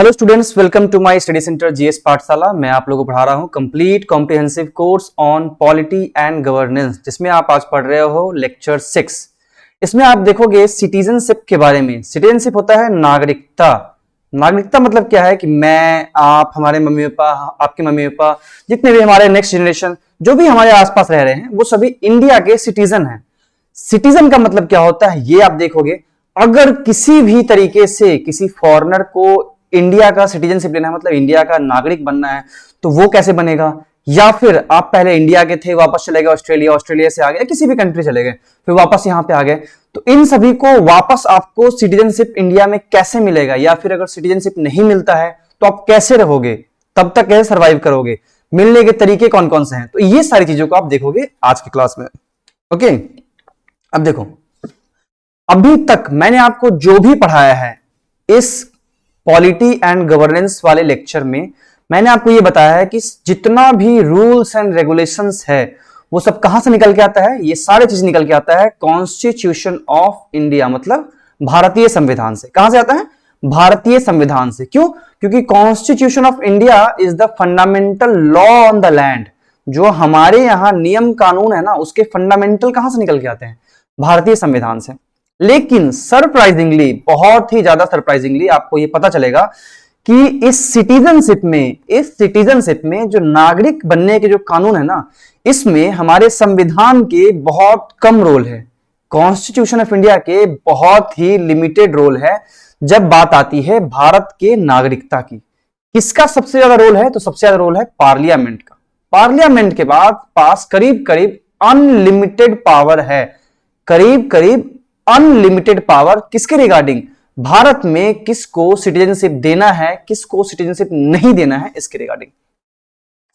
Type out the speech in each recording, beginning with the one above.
Hello students, welcome to my study centre GS Pathshala. मैं आप लोगों को पढ़ा रहा हूं complete comprehensive course on polity and governance, जिसमें आप आज पढ़ रहे हो लेक्चर 6। इसमें आप देखोगे सिटीजनशिप के बारे में। सिटीजनशिप होता है नागरिकता। नागरिकता मतलब क्या है कि मैं, आप, हमारे मम्मी पापा, आपके मम्मी पापा, जितने भी हमारे नेक्स्ट जनरेशन जो भी हमारे आसपास रह रहे हैं, वो सभी इंडिया के सिटीजन हैं। सिटीजन का मतलब क्या होता है ये आप देखोगे। अगर किसी भी तरीके से किसी फॉरेनर को इंडिया का सिटीजनशिप लेना है, मतलब इंडिया का नागरिक बनना है, तो वो कैसे बनेगा? या फिर आप पहले इंडिया के थे, वापस चले गए ऑस्ट्रेलिया, ऑस्ट्रेलिया से आ गए, किसी भी कंट्री चले गए, फिर वापस यहां पे आ गए, तो इन सभी को वापस आपको सिटीजनशिप इंडिया में कैसे मिलेगा? या फिर अगर सिटीजनशिप नहीं मिलता है तो आप कैसे रहोगे, तब तक कैसे सर्वाइव करोगे, मिलने के तरीके कौन कौन से हैं? तो ये सारी चीजों को आप देखोगे आज की क्लास में। ओके, अब देखो, अभी तक मैंने आपको जो भी पढ़ाया है इस पॉलिटी एंड गवर्नेंस वाले लेक्चर में, मैंने आपको यह बताया है कि जितना भी रूल्स एंड रेगुलेशंस है वो सब कहां से निकल के आता है? ये सारे चीज निकल के आता है कॉन्स्टिट्यूशन ऑफ इंडिया, मतलब भारतीय संविधान से। कहां से आता है? भारतीय संविधान से। क्यों? क्योंकि constitution of India is the fundamental law on the land. जो हमारे यहां नियम कानून है ना, उसके फंडामेंटल कहां से निकल के आते हैं? भारतीय संविधान से। लेकिन सरप्राइजिंगली, बहुत ही ज्यादा सरप्राइजिंगली आपको यह पता चलेगा कि इस सिटीजनशिप में जो नागरिक बनने के जो कानून है ना, इसमें हमारे संविधान के बहुत कम रोल है। कॉन्स्टिट्यूशन ऑफ इंडिया के बहुत ही लिमिटेड रोल है जब बात आती है भारत के नागरिकता की। किसका सबसे ज्यादा रोल है? तो सबसे ज्यादा रोल है पार्लियामेंट का। पार्लियामेंट के बाद पास करीब करीब अनलिमिटेड पावर है। करीब करीब अनलिमिटेड पावर किसके रिगार्डिंग? भारत में किसको सिटीजनशिप देना है, किसको सिटीजनशिप नहीं देना है, इसके रिगार्डिंग।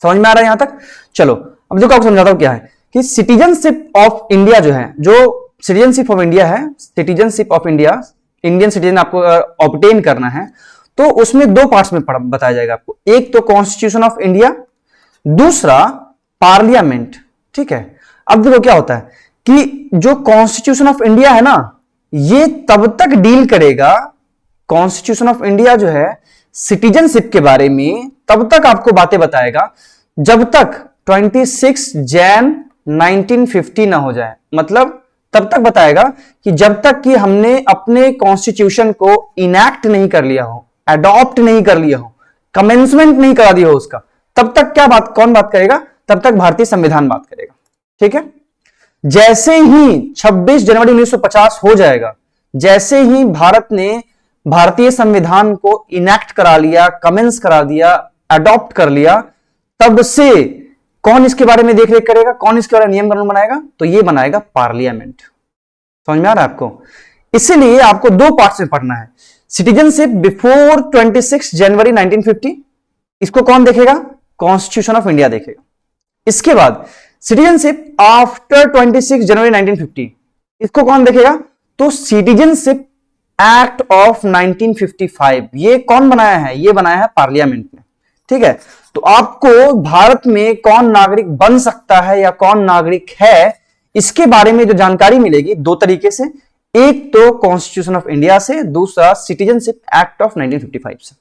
समझ में आ रहा है यहां तक? चलो अब देखो, आपको समझाता हूं क्या है कि सिटीजनशिप ऑफ इंडिया जो है, जो सिटीजनशिप ऑफ इंडिया है, citizenship of India, Indian citizen आपको ऑब्टेन करना है तो उसमें दो पार्ट्स में बताया जाएगा आपको। एक तो कॉन्स्टिट्यूशन ऑफ इंडिया, दूसरा पार्लियामेंट। ठीक है, अब देखो क्या होता है कि जो कॉन्स्टिट्यूशन ऑफ इंडिया है ना, ये तब तक डील करेगा, कॉन्स्टिट्यूशन ऑफ इंडिया जो है सिटीजनशिप के बारे में तब तक आपको बातें बताएगा जब तक 26 जैन 1950 ना हो जाए। मतलब तब तक बताएगा कि जब तक कि हमने अपने कॉन्स्टिट्यूशन को इनैक्ट नहीं कर लिया हो, अडॉप्ट नहीं कर लिया हो, कमेंसमेंट नहीं करा दिया हो उसका, तब तक क्या बात, कौन बात करेगा? तब तक भारतीय संविधान बात करेगा। ठीक है, जैसे ही 26 जनवरी 1950 हो जाएगा, जैसे ही भारत ने भारतीय संविधान को इनैक्ट करा लिया, कमेंस करा दिया, अडॉप्ट कर लिया, तब से कौन इसके बारे में देख रेख करेगा? कौन इसके बारे में नियम कानून बनाएगा? तो ये बनाएगा पार्लियामेंट। समझ में आ रहा है आपको? इसीलिए आपको दो पार्ट्स में पढ़ना है। सिटीजनशिप बिफोर 26 जनवरी 1950, इसको कौन देखेगा? कॉन्स्टिट्यूशन ऑफ इंडिया देखेगा। इसके बाद सिटीजनशिप आफ्टर 26 जनवरी 1950, इसको कौन देखेगा? तो सिटीजनशिप एक्ट ऑफ 1955, ये कौन बनाया है? ये बनाया है पार्लियामेंट ने। ठीक है, तो आपको भारत में कौन नागरिक बन सकता है या कौन नागरिक है, इसके बारे में जो जानकारी मिलेगी दो तरीके से। एक तो कॉन्स्टिट्यूशन ऑफ इंडिया से, दूसरा सिटीजनशिप एक्ट ऑफ 1955 से।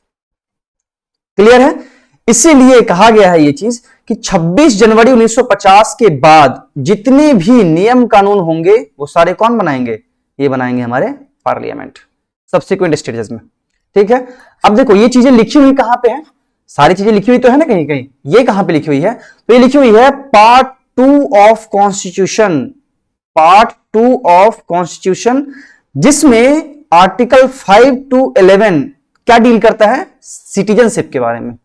क्लियर है? इसीलिए कहा गया है ये चीज कि 26 जनवरी 1950 के बाद जितने भी नियम कानून होंगे वो सारे कौन बनाएंगे? ये बनाएंगे हमारे पार्लियामेंट सब्सिक्वेंट स्टेजेस में। ठीक है, अब देखो ये चीजें लिखी हुई कहां पे है? सारी चीजें लिखी हुई तो है ना कहीं कहीं। ये कहां पे लिखी हुई है? तो ये लिखी हुई है part 2 of constitution, part 2 of constitution, जिसमें आर्टिकल 5 to 11 क्या डील करता है? सिटीजनशिप के बारे में।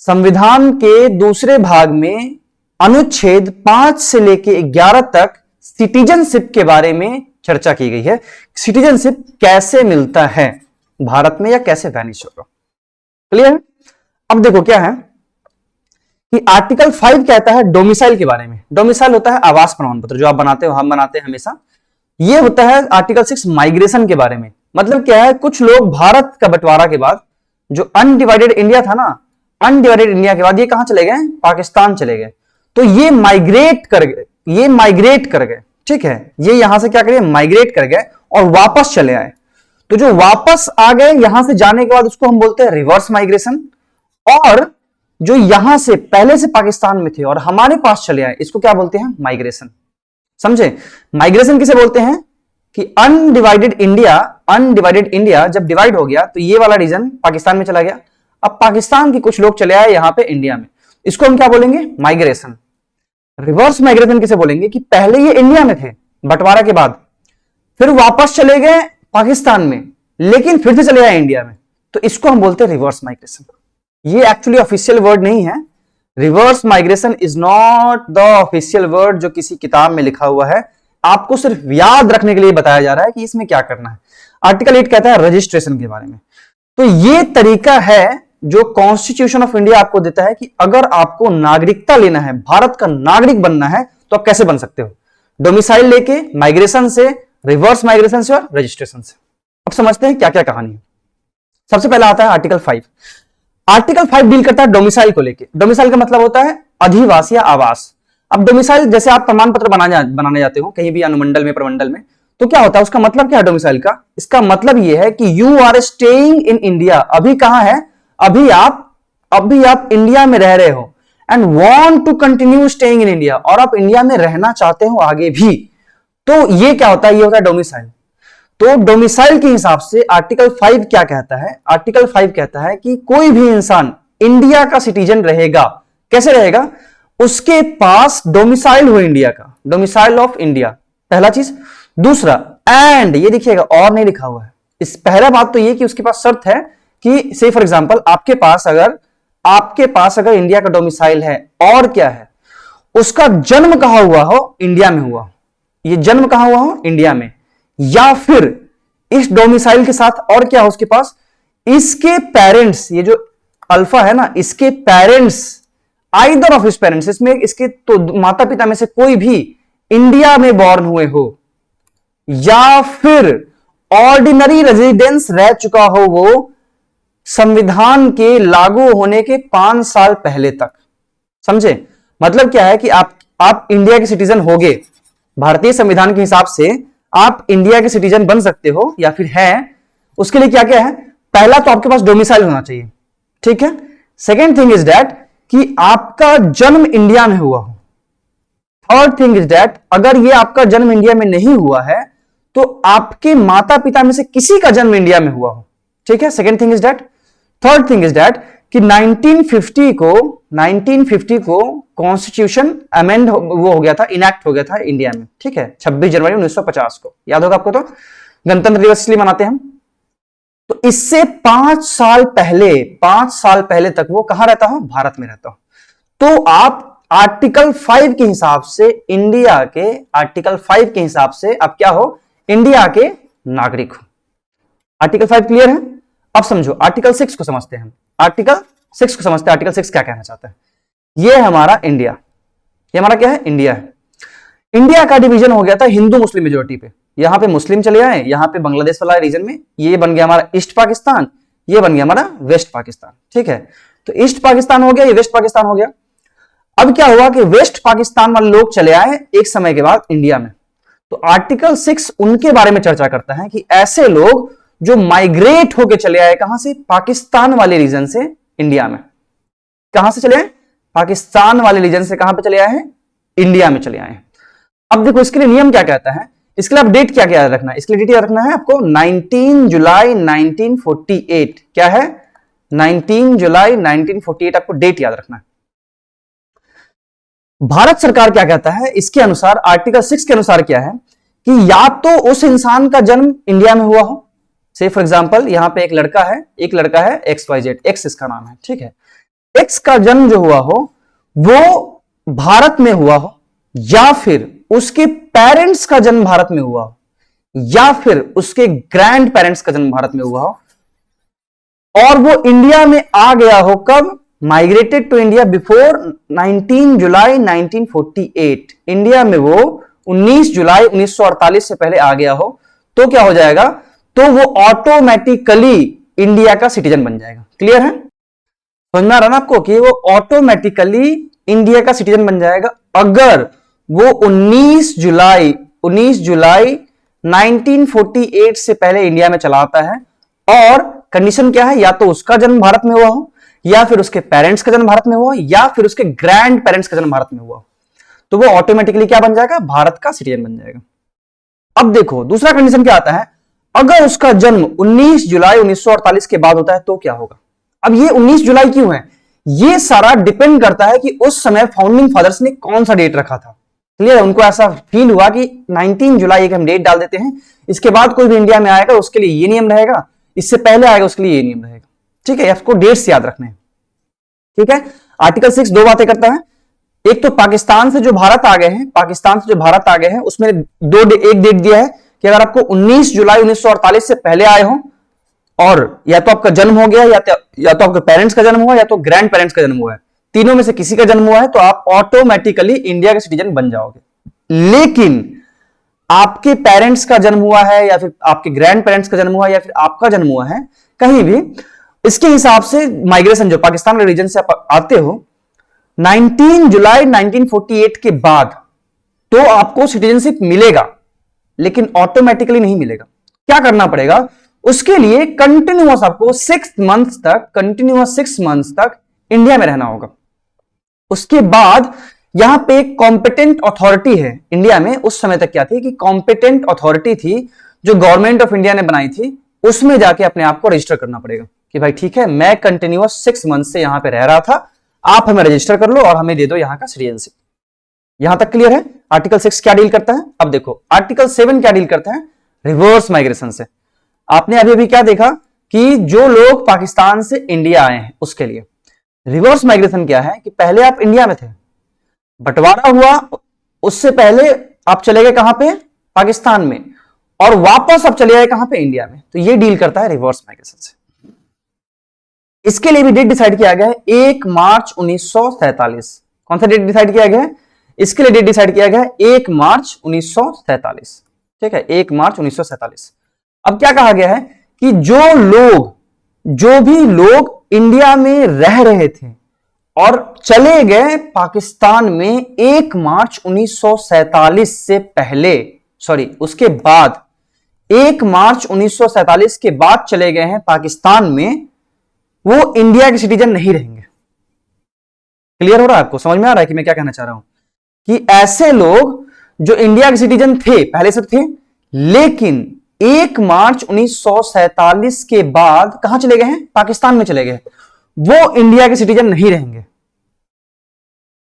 संविधान के दूसरे भाग में अनुच्छेद 5 से लेके 11 तक सिटीजनशिप के बारे में चर्चा की गई है। सिटीजनशिप कैसे मिलता है भारत में या कैसे वैनिश होगा। क्लियर है? अब देखो क्या है कि आर्टिकल 5 कहता है डोमिसाइल के बारे में। डोमिसाइल होता है आवास प्रमाण पत्र, जो आप बनाते हो, हम बनाते हैं हमेशा। ये होता है आर्टिकल 6 माइग्रेशन के बारे में। मतलब क्या है, कुछ लोग भारत का बंटवारा के बाद, जो अनडिवाइडेड इंडिया था ना, अनडिवाइडेड इंडिया के बाद ये कहां चले गए? पाकिस्तान चले गए। तो ये माइग्रेट कर गए, ठीक है, ये यहां से क्या करें? माइग्रेट कर गए और वापस चले आए। तो जो वापस आ गए यहां से जाने के बाद उसको हम बोलते हैं रिवर्स माइग्रेशन। और जो यहां से पहले से पाकिस्तान में थे और हमारे पास चले आए इसको क्या बोलते हैं? माइग्रेशन। समझे? माइग्रेशन किसे बोलते हैं? कि अनडिवाइडेड इंडिया जब डिवाइड हो गया तो ये वाला रीजन पाकिस्तान में चला गया, अब पाकिस्तान के कुछ लोग चले आए यहां पे इंडिया में, इसको हम क्या बोलेंगे? माइग्रेशन। रिवर्स माइग्रेशन किसे बोलेंगे? कि पहले ये इंडिया में थे बंटवारा के बाद, फिर वापस चले गए पाकिस्तान में, लेकिन फिर से चले आए इंडिया में, तो इसको हम बोलते हैं रिवर्स माइग्रेशन। ये एक्चुअली ऑफिशियल वर्ड नहीं है। Reverse migration is not the official word जो किसी किताब में लिखा हुआ है, आपको सिर्फ याद रखने के लिए बताया जा रहा है कि इसमें क्या करना है। आर्टिकल 8 कहता है रजिस्ट्रेशन के बारे में। तो ये तरीका है जो कॉन्स्टिट्यूशन ऑफ इंडिया आपको देता है कि अगर आपको नागरिकता लेना है, भारत का नागरिक बनना है, तो आप कैसे बन सकते हो? डोमिसाइल लेके, माइग्रेशन से, रिवर्स माइग्रेशन से और रजिस्ट्रेशन से। अब समझते हैं क्या क्या कहानी है। सबसे पहला आता है आर्टिकल 5। आर्टिकल 5 डील करता है डोमिसाइल को लेके। डोमिसाइल का मतलब होता है अधिवास या आवास। अब डोमिसाइल जैसे आप प्रमाण पत्र बनाने जाते हो कहीं भी अनुमंडल में, प्रमंडल में, तो क्या होता है? उसका मतलब क्या है डोमिसाइल का? इसका मतलब यह है कि you are staying in India. अभी कहां है? अभी आप इंडिया में रह रहे हो and want to continue staying in India, और आप इंडिया में रहना चाहते हो आगे भी, तो ये क्या होता है? ये होता है डोमिसाइल। तो डोमिसाइल के हिसाब से आर्टिकल 5 क्या कहता है? आर्टिकल 5 कहता है कि कोई भी इंसान इंडिया का सिटीजन रहेगा। कैसे रहेगा? उसके पास डोमिसाइल हो इंडिया का, डोमिसाइल ऑफ इंडिया, पहला चीज। दूसरा, एंड ये देखिएगा और नहीं लिखा हुआ है। इस पहला बात तो ये कि उसके पास शर्त है कि से फॉर एग्जांपल आपके पास अगर इंडिया का डोमिसाइल है, और क्या है? उसका जन्म कहां हुआ हो? इंडिया में हुआ। ये जन्म कहां हुआ हो? इंडिया में। या फिर इस डोमिसाइल के साथ और क्या हो उसके पास? इसके पेरेंट्स, ये जो अल्फा है ना, इसके parents, either of his parents, इसमें इसके तो माता पिता में से कोई भी इंडिया में बॉर्न हुए हो, या फिर ऑर्डिनरी रेजिडेंस रह चुका हो वो संविधान के लागू होने के 5 साल पहले तक। समझे? मतलब क्या है कि आप इंडिया के सिटीजन होगे, भारतीय संविधान के हिसाब से आप इंडिया के सिटीजन बन सकते हो या फिर है। उसके लिए क्या क्या है? पहला तो आपके पास डोमिसाइल होना चाहिए, ठीक है। सेकेंड थिंग इज दैट कि आपका जन्म इंडिया में हुआ हो। थर्ड थिंग इज दैट अगर ये आपका जन्म इंडिया में नहीं हुआ है तो आपके माता पिता में से किसी का जन्म इंडिया में हुआ हो, ठीक है। Second thing is that. Third thing is that कि 1950 को कॉन्स्टिट्यूशन अमेंड वो हो गया था, इनैक्ट हो गया था इंडिया में, ठीक है, 26 जनवरी 1950 को। याद होगा आपको। तो गणतंत्र दिवस इसलिए मनाते हैं हम। तो इससे 5 साल पहले तक वो कहां रहता हो? भारत में रहता हो। तो आप आर्टिकल 5 के हिसाब से इंडिया के, आर्टिकल 5 के हिसाब से आप क्या हो? इंडिया के नागरिक हो। आर्टिकल 5 क्लियर है? अब समझो आर्टिकल 6 को समझते हैं। आर्टिकल 6 को समझते हैं। आर्टिकल 6 क्या कहना चाहता है? ये हमारा इंडिया, ये हमारा क्या है? इंडिया है। इंडिया का डिवीजन हो गया था हिंदू मुस्लिम मेजोरिटी पे। यहां पे मुस्लिम चले आए, यहां पे बांग्लादेश वाला रीजन में ये बन गया हमारा ईस्ट पाकिस्तान, ये बन गया हमारा वेस्ट पाकिस्तान, ठीक है। तो ईस्ट पाकिस्तान हो गया, ये वेस्ट पाकिस्तान हो गया। अब क्या हुआ कि वेस्ट पाकिस्तान वाले लोग चले आए एक समय के बाद इंडिया में। तो आर्टिकल 6 उनके बारे में चर्चा करता है कि ऐसे लोग जो माइग्रेट होके चले आए, कहां से? पाकिस्तान वाले रीजन से इंडिया में। कहां से चले आए? पाकिस्तान वाले रीजन से कहां पे चले आए हैं? इंडिया में चले आए हैं। अब देखो इसके लिए नियम क्या कहता है, इसके लिए आप डेट क्या क्या याद रखना है? इसके लिए डेट याद रखना है आपको 19 जुलाई 1948। क्या है? 19 जुलाई 1948 आपको डेट याद रखना है। भारत सरकार क्या कहता है इसके अनुसार? आर्टिकल 6 के अनुसार क्या है कि या तो उस इंसान का जन्म इंडिया में हुआ हो, से फॉर एग्जांपल यहां पे एक लड़का है XYZ, एक्स इसका नाम है, ठीक है। एक्स का जन्म जो हुआ हो वो भारत में हुआ हो, या फिर उसके पेरेंट्स का जन्म भारत में हुआ हो, या फिर उसके ग्रैंड पेरेंट्स का जन्म भारत में हुआ हो, और वो इंडिया में आ गया हो कब? Migrated to India before 19 July 1948। India में वो 19 जुलाई 1948 से पहले आ गया हो, तो क्या हो जाएगा? तो वो ऑटोमेटिकली इंडिया का सिटीजन बन जाएगा। क्लियर है? समझ में आ रहा ना आपको कि वो ऑटोमेटिकली इंडिया का सिटीजन बन जाएगा अगर वो 19 जुलाई 1948 से पहले इंडिया में चला आता है, और कंडीशन क्या है, या तो उसका जन्म भारत में हुआ हो, या फिर उसके पेरेंट्स का जन्म भारत में हुआ, या फिर उसके ग्रैंड पेरेंट्स का जन्म भारत में हुआ, तो वो ऑटोमेटिकली क्या बन जाएगा, भारत का सिटीजन बन जाएगा। अब देखो दूसरा कंडीशन क्या आता है, अगर उसका जन्म 19 जुलाई 1948 के बाद होता है तो क्या होगा। अब ये 19 जुलाई क्यों है, ये सारा डिपेंड करता है कि उस समय फाउंडिंग फादर्स ने कौन सा डेट रखा था। क्लियर है, उनको ऐसा फील हुआ कि 19 जुलाई एक हम डेट डाल देते हैं, इसके बाद कोई भी इंडिया में आएगा उसके लिए ये नियम रहेगा, इससे पहले आएगा उसके लिए ये नियम रहेगा। ठीक है, आपको डेट्स याद रखने हैं। ठीक है, आर्टिकल 6 दो बातें करता है, एक तो पाकिस्तान से जो भारत आ गए हैं, पाकिस्तान से जो भारत आ गए हैं उसमें एक डेट दिया है कि अगर आपको 19 जुलाई 1948 से पहले आए हो, और या तो आपका जन्म हो गया, या तो आपके पेरेंट्स का जन्म हुआ, या तो ग्रैंड पेरेंट्स का जन्म हुआ है, तीनों में से किसी का जन्म हुआ है, तो आप ऑटोमेटिकली इंडिया के सिटीजन बन जाओगे। लेकिन आपके पेरेंट्स का जन्म हुआ है, या फिर आपके ग्रैंड पेरेंट्स का जन्म हुआ है, या फिर आपका जन्म हुआ है कहीं भी, इसके हिसाब से माइग्रेशन जो पाकिस्तान के रीजन से आप आते हो 19 जुलाई 1948 के बाद, तो आपको सिटीजनशिप मिलेगा, लेकिन ऑटोमेटिकली नहीं मिलेगा। क्या करना पड़ेगा, उसके लिए कंटिन्यूअस आपको 6 मंथ्स तक, कंटिन्यूअस 6 मंथ्स तक इंडिया में रहना होगा। उसके बाद यहां पे कॉम्पिटेंट अथॉरिटी है इंडिया में, उस समय तक क्या थी कि कॉम्पिटेंट अथॉरिटी थी जो गवर्नमेंट ऑफ इंडिया ने बनाई थी, उसमें जाके अपने आप को रजिस्टर करना पड़ेगा कि भाई ठीक है, मैं कंटिन्यूअस 6 मंथ से यहां पे रह रहा था, आप हमें रजिस्टर कर लो और हमें दे दो यहां का सिटीजनशिप। यहां तक क्लियर है। आर्टिकल 6 क्या डील करता है। अब देखो आर्टिकल 7 क्या डील करता है, रिवर्स माइग्रेशन से। आपने अभी अभी क्या देखा कि जो लोग पाकिस्तान से इंडिया आए हैं उसके लिए रिवर्स माइग्रेशन क्या है कि पहले आप इंडिया में थे, बंटवारा हुआ, उससे पहले आप चले गए कहां पे, पाकिस्तान में, और वापस आप चले गए कहां पे, इंडिया में। तो ये डील करता है रिवर्स माइग्रेशन से। इसके लिए भी डेट डिसाइड किया गया है 1 मार्च 1947। कौन सा डेट डिसाइड किया गया है, इसके लिए डेट डिसाइड किया गया है 1 मार्च 1947। ठीक है, 1 मार्च 1947। अब क्या कहा गया है कि जो भी लोग इंडिया में रह रहे थे और चले गए पाकिस्तान में 1 मार्च 1947 से पहले, सॉरी उसके बाद, 1 मार्च 1947 के बाद चले गए हैं पाकिस्तान में, वो इंडिया के सिटीजन नहीं रहेंगे। क्लियर हो रहा है आपको, समझ में आ रहा है कि मैं क्या कहना चाह रहा हूं, कि ऐसे लोग जो इंडिया के सिटीजन थे, पहले से थे, लेकिन 1 मार्च 1947 के बाद कहां चले गए हैं, पाकिस्तान में चले गए, वो इंडिया के सिटीजन नहीं रहेंगे।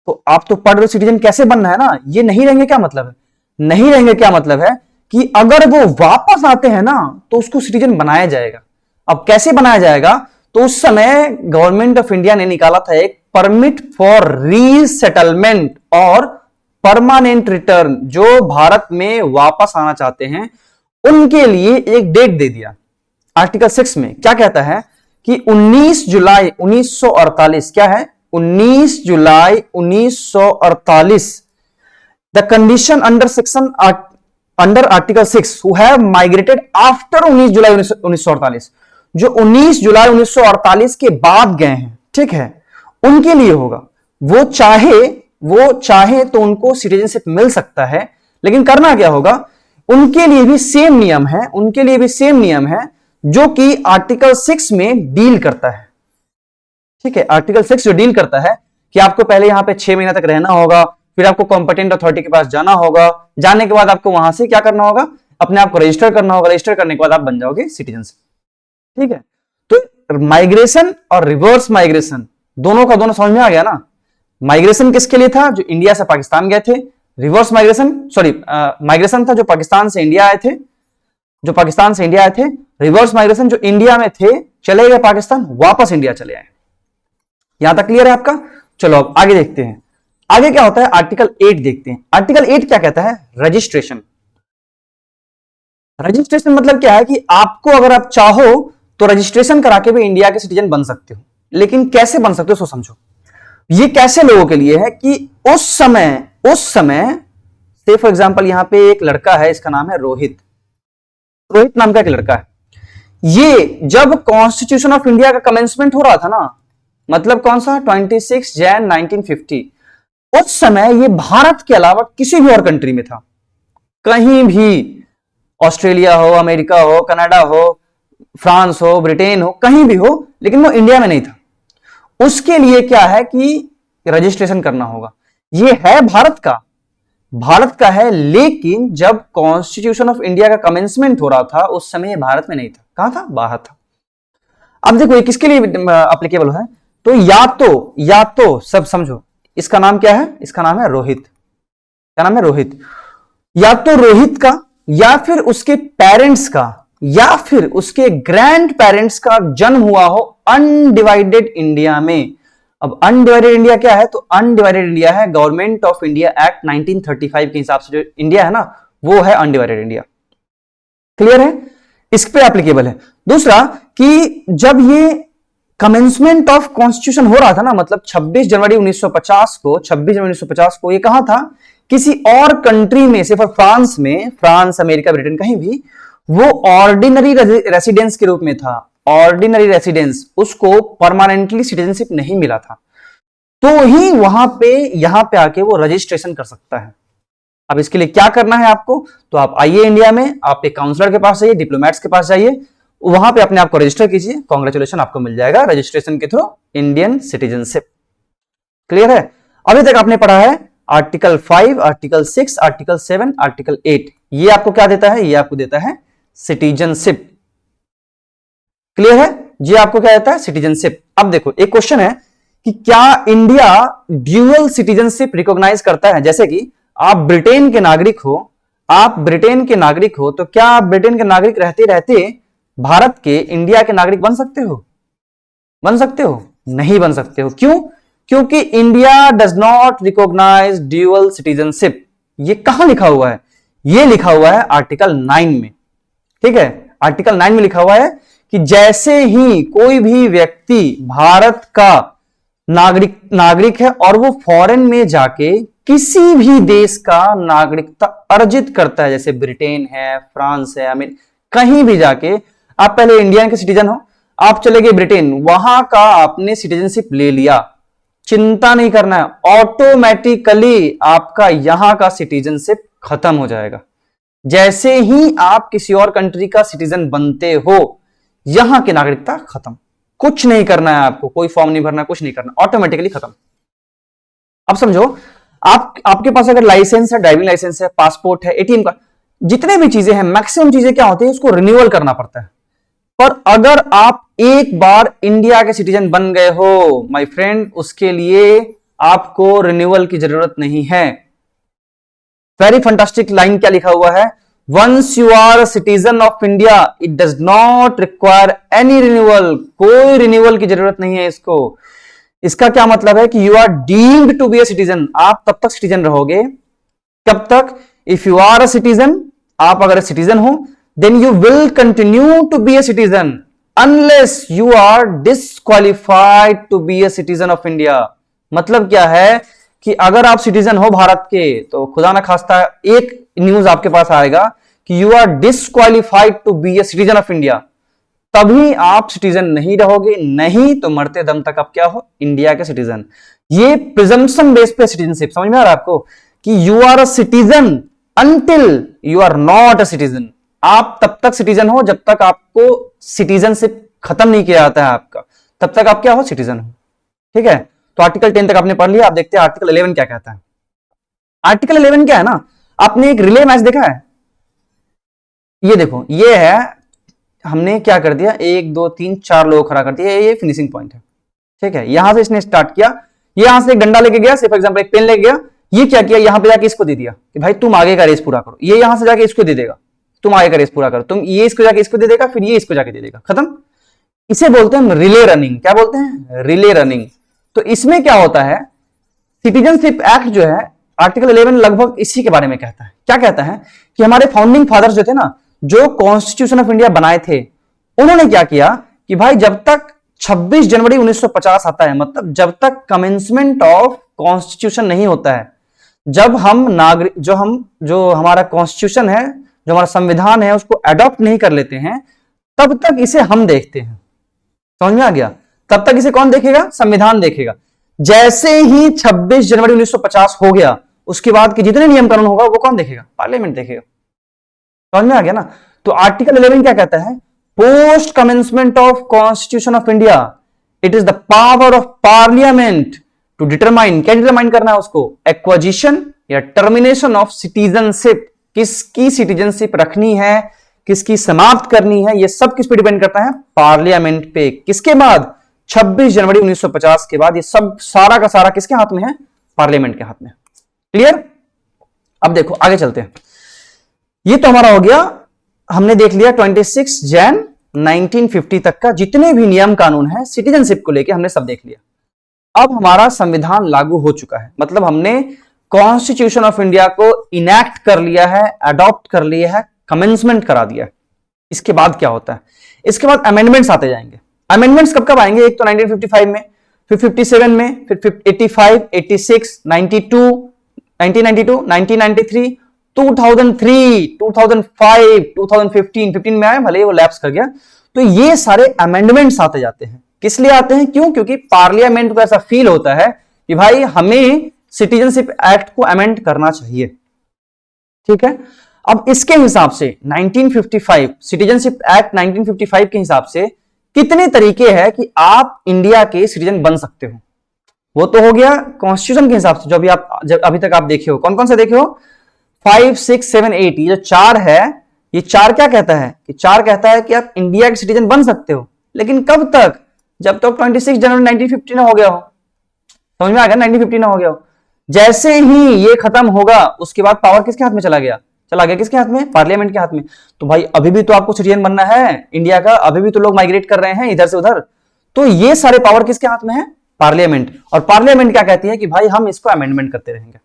तो आप तो पढ़ रहे हो सिटीजन कैसे बनना है ना, ये नहीं रहेंगे क्या मतलब है, नहीं रहेंगे क्या मतलब है कि अगर वो वापस आते हैं ना तो उसको सिटीजन बनाया जाएगा। अब कैसे बनाया जाएगा, तो उस समय गवर्नमेंट ऑफ इंडिया ने निकाला था एक परमिट फॉर रीसेटलमेंट और परमानेंट रिटर्न। जो भारत में वापस आना चाहते हैं उनके लिए एक डेट दे दिया। आर्टिकल 6 में क्या कहता है कि 19 जुलाई 1948, क्या है, 19 July 1948, the condition under section under article 6 who have migrated after 19 July 1948, जो 19 जुलाई 1948 के बाद गए हैं, ठीक है, उनके लिए होगा। वो चाहे तो उनको सिटीजनशिप मिल सकता है, लेकिन करना क्या होगा, उनके लिए भी सेम नियम है, उनके लिए भी सेम नियम है जो कि आर्टिकल 6 में डील करता है। ठीक है, आर्टिकल 6 जो डील करता है कि आपको पहले यहां पे 6 महीना तक रहना होगा, फिर आपको कॉम्पिटेंट अथॉरिटी के पास जाना होगा, जाने के बाद आपको वहां से क्या करना होगा, अपने आप को रजिस्टर करना होगा, रजिस्टर करने के बाद आप बन जाओगे सिटीजनशिप। ठीक है, तो माइग्रेशन और रिवर्स माइग्रेशन दोनों का दोनों समझ में आ गया ना। माइग्रेशन किसके लिए था, जो इंडिया से पाकिस्तान गए थे। रिवर्स माइग्रेशन, सॉरी माइग्रेशन था जो पाकिस्तान से इंडिया आए थे, जो पाकिस्तान से इंडिया आए थे। रिवर्स माइग्रेशन जो इंडिया में थे, चले गए पाकिस्तान, वापस इंडिया चले आए। यहां तक क्लियर है आपका। चलो अब आगे देखते हैं, आगे क्या होता है, आर्टिकल 8 देखते हैं। आर्टिकल 8 क्या कहता है, रजिस्ट्रेशन। रजिस्ट्रेशन मतलब क्या है कि आपको अगर आप चाहो तो रजिस्ट्रेशन करा के भी इंडिया के सिटीजन बन सकते हो, लेकिन कैसे बन सकते हो सो समझो। ये कैसे लोगों के लिए है कि उस समय से फॉर एग्जांपल यहां पे एक लड़का है, इसका नाम है रोहित नाम का एक लड़का है। ये जब कॉन्स्टिट्यूशन ऑफ इंडिया का कमेंसमेंट हो रहा था ना, मतलब कौन सा, 26 जैन 1950, उस समय ये भारत के अलावा किसी भी और कंट्री में था, कहीं भी, ऑस्ट्रेलिया हो, अमेरिका हो, कनाडा हो, फ्रांस हो, ब्रिटेन हो, कहीं भी हो, लेकिन वो इंडिया में नहीं था। उसके लिए क्या है कि रजिस्ट्रेशन करना होगा। ये है भारत का है, लेकिन जब कॉन्स्टिट्यूशन ऑफ इंडिया का कमेंसमेंट हो रहा था उस समय भारत में नहीं था। कहां था? बाहर था। अब देखो ये किसके लिए अप्लीकेबल है, तो या तो सब समझो, इसका नाम क्या है? इसका नाम है रोहित। क्या नाम है? रोहित। या तो रोहित का, या फिर उसके पेरेंट्स का, या फिर उसके ग्रैंड पेरेंट्स का जन्म हुआ हो अनडिवाइडेड इंडिया में। अब अनडिवाइडेड इंडिया क्या है? तो अनडिवाइडेड इंडिया है गवर्नमेंट ऑफ इंडिया एक्ट 1935 के हिसाब से जो इंडिया है ना, वो है अनडिवाइडेड इंडिया। क्लियर है? इस पे एप्लीकेबल है। दूसरा कि जब ये कमेंसमेंट ऑफ कॉन्स्टिट्यूशन हो रहा था ना, मतलब 26 जनवरी 1950 को ये कहां था? किसी और कंट्री में, सिर्फ फ्रांस में, फ्रांस, अमेरिका, ब्रिटेन, कहीं भी, वो ऑर्डिनरी रेसिडेंस के रूप में था। ऑर्डिनरी रेसिडेंस, उसको परमानेंटली सिटीजनशिप नहीं मिला था, तो ही वहां पे यहां पे आके वो रजिस्ट्रेशन कर सकता है। अब इसके लिए क्या करना है आपको? तो आप आइए इंडिया में, आप एक काउंसलर के पास जाइए, डिप्लोमेट्स के पास जाइए, वहां पे अपने आप को रजिस्टर कीजिए। कांग्रेचुलेशन, आपको मिल जाएगा रजिस्ट्रेशन के थ्रू इंडियन सिटीजनशिप। क्लियर है? अभी तक आपने पढ़ा है आर्टिकल 5, आर्टिकल 6, आर्टिकल 7, आर्टिकल 8। ये आपको क्या देता है? ये आपको देता है सिटीजनशिप। क्लियर है? ये आपको क्या देता है? सिटीजनशिप। अब देखो एक क्वेश्चन है कि क्या इंडिया ड्यूअल सिटीजनशिप रिकॉग्नाइज करता है? जैसे कि आप ब्रिटेन के नागरिक हो, तो क्या आप ब्रिटेन के नागरिक रहते रहते भारत के, इंडिया के नागरिक बन सकते हो? नहीं बन सकते हो। क्यों? क्योंकि India does not recognise dual citizenship. ये कहां लिखा हुआ है? ये लिखा हुआ है आर्टिकल 9 में। ठीक है, आर्टिकल 9 में लिखा हुआ है कि जैसे ही कोई भी व्यक्ति भारत का नागरिक है और वो फॉरेन में जाके किसी भी देश का नागरिकता अर्जित करता है, जैसे ब्रिटेन है, फ्रांस है, अमेरिका, कहीं भी जाके, आप पहले इंडियन के सिटीजन हो, आप चले गए ब्रिटेन, वहां का आपने सिटीजनशिप ले लिया, चिंता नहीं करना है, ऑटोमेटिकली आपका यहां का सिटीजनशिप खत्म हो जाएगा। जैसे ही आप किसी और कंट्री का सिटीजन बनते हो, यहां की नागरिकता खत्म। कुछ नहीं करना है आपको, कोई फॉर्म नहीं भरना, कुछ नहीं करना, ऑटोमेटिकली खत्म। अब समझो, आपके पास अगर लाइसेंस है, ड्राइविंग लाइसेंस है, पासपोर्ट है, एटीएम का, जितने भी चीजें हैं, मैक्सिमम चीजें क्या होती है, उसको रिन्यूअल करना पड़ता है। पर अगर आप एक बार इंडिया के सिटीजन बन गए हो माय फ्रेंड, उसके लिए आपको रिन्यूअल की जरूरत नहीं है। वेरी फंटास्टिक लाइन क्या लिखा हुआ है? Once you are citizen of India, it does not require any renewal. कोई रिन्यूअल की जरूरत नहीं है इसको। इसका क्या मतलब है कि you are deemed to be a citizen. आप तब तक सिटीजन रहोगे, कब तक? If you are a citizen, आप अगर सिटीजन हो, then you will continue to be a citizen unless you are disqualified to be a citizen of India। मतलब क्या है कि अगर आप सिटीजन हो भारत के, तो खुदा ना खास्ता एक न्यूज आपके पास आएगा कि you are disqualified to be a citizen of India, तभी आप सिटीजन नहीं रहोगे, नहीं तो मरते दम तक आप क्या हो? इंडिया के सिटीजन। ये प्रिजम्पशन बेस पे सिटीजनशिप, समझ में आ रहा है आपको? कि you are a citizen until you are not a citizen. आप तब तक सिटीजन हो जब तक आपको सिटीजनशिप खत्म नहीं किया जाता है आपका, तब तक आप क्या हो? सिटीजन हो। ठीक है, तो आर्टिकल 10 तक आपने पढ़ लिया। आप देखते हैं आर्टिकल 11 क्या कहता है। आर्टिकल 11 क्या है ना, आपने एक रिले मैच देखा है? ये देखो, ये है, हमने क्या कर दिया, 1 2 3 4 लोग खड़ा कर दिया, ये फिनिशिंग पॉइंट है। ठीक है, यहां से इसने स्टार्ट किया, यहां से एक डंडा लेके गया, फॉर एग्जाम्पल एक पेन लेके गया, ये क्या किया, यहां पे जाके इसको दे दिया कि भाई तुम आगे का रेस पूरा करो। ये यहां से जाके इसको दे देगा, तुम आगे का रेस पूरा करो। तुम ये इसको जाके इसको दे देगा, फिर ये इसको जाके दे देगा, खत्म। इसे बोलते हैं रिले रनिंग। क्या बोलते हैं? Relay running. तो इसमें क्या होता है, सिटीजनशिप एक्ट जो है आर्टिकल 11 लगभग इसी के बारे में कहता है। क्या कहता है कि हमारे फाउंडिंग फादर्स जो थे ना, जो कॉन्स्टिट्यूशन ऑफ इंडिया बनाए थे, उन्होंने क्या किया कि भाई जब तक 26 जनवरी 1950 आता है, मतलब जब तक कमेंसमेंट ऑफ कॉन्स्टिट्यूशन नहीं होता है, जब हम नागरिक जो हमारा कॉन्स्टिट्यूशन है, जो हमारा संविधान है, उसको अडॉप्ट नहीं कर लेते हैं, तब तक इसे हम देखते हैं। समझ में आ गया? तब तक इसे कौन देखेगा? संविधान देखेगा। जैसे ही 26 जनवरी 1950 हो गया, उसके बाद के जितने नियम कानून होगा वो कौन देखेगा? पार्लियामेंट देखेगा। समझ में आ गया ना? तो आर्टिकल 11 क्या कहता है? Post commencement of constitution of India it is the power of parliament to determine, क्या डिटरमाइन करना है उसको? एक्वाजिशन या टर्मिनेशन ऑफ सिटीजनशिप, किसकी सिटीजनशिप रखनी है, किसकी समाप्त करनी है, ये सब किस पे डिपेंड करता है? पार्लियामेंट पे। किसके बाद? 26 जनवरी 1950 के बाद। ये सब सारा का सारा किसके हाथ में है? पार्लियामेंट के हाथ में। क्लियर? अब देखो आगे चलते हैं। ये तो हमारा हो गया, हमने देख लिया 26 जैन 1950 तक का जितने भी नियम कानून है सिटीजनशिप को लेके हमने सब देख लिया। अब हमारा संविधान लागू हो चुका है, मतलब हमने कॉन्स्टिट्यूशन ऑफ इंडिया को इनैक्ट कर लिया है, अडॉप्ट कर लिया है, कमेंसमेंट करा दिया है। इसके बाद क्या होता है? इसके बाद अमेंडमेंट्स आते जाएंगे। अमेंडमेंट्स कब कब आएंगे? एक तो 1955 में, फिर 57 में, फिर 85, 86, 92, 1992, 1993, 2003, 2005, 2015 में आए, भले वो लैप्स कर गया। तो ये सारे अमेंडमेंट्स आते जाते हैं। किस लिए आते हैं? क्यों? क्योंकि पार्लियामेंट को ऐसा फील होता है कि भाई हमें सिटीजनशिप एक्ट को अमेंड करना चाहिए। ठीक है? अब इसके हिसाब से 1955 सिटीजनशिप एक्ट 1955 के हिसाब से कितने तरीके हैं कि आप इंडिया के सिटीजन बन सकते हो? वो तो हो गया कॉन्स्टिट्यूशन के हिसाब से, जो अभी तक आप देखे हो। कौन कौन से देखे हो? 5, 6, 7, 8, ये जो 4 है, ये 4 क्या कहता है? कि 4 कहता है कि आप इंडिया के सिटीजन बन सकते हो, लेकिन कब तक? जब तक 26 जनवरी 1950 ना हो गया हो। समझ में आ गया? 1950 ना हो गया हो। जैसे ही ये खत्म होगा उसके बाद पावर किसके हाथ में चला गया? किसके हाथ में? पार्लियामेंट के हाथ में। तो भाई अभी भी तो आपको सिटीजन बनना है इंडिया का, अभी भी तो लोग माइग्रेट कर रहे हैं इधर से उधर। तो ये सारे पावर किसके हाथ में है? पार्लियामेंट। और पार्लियामेंट क्या कहती है? कि भाई हम इसको अमेंडमेंट करते रहेंगे।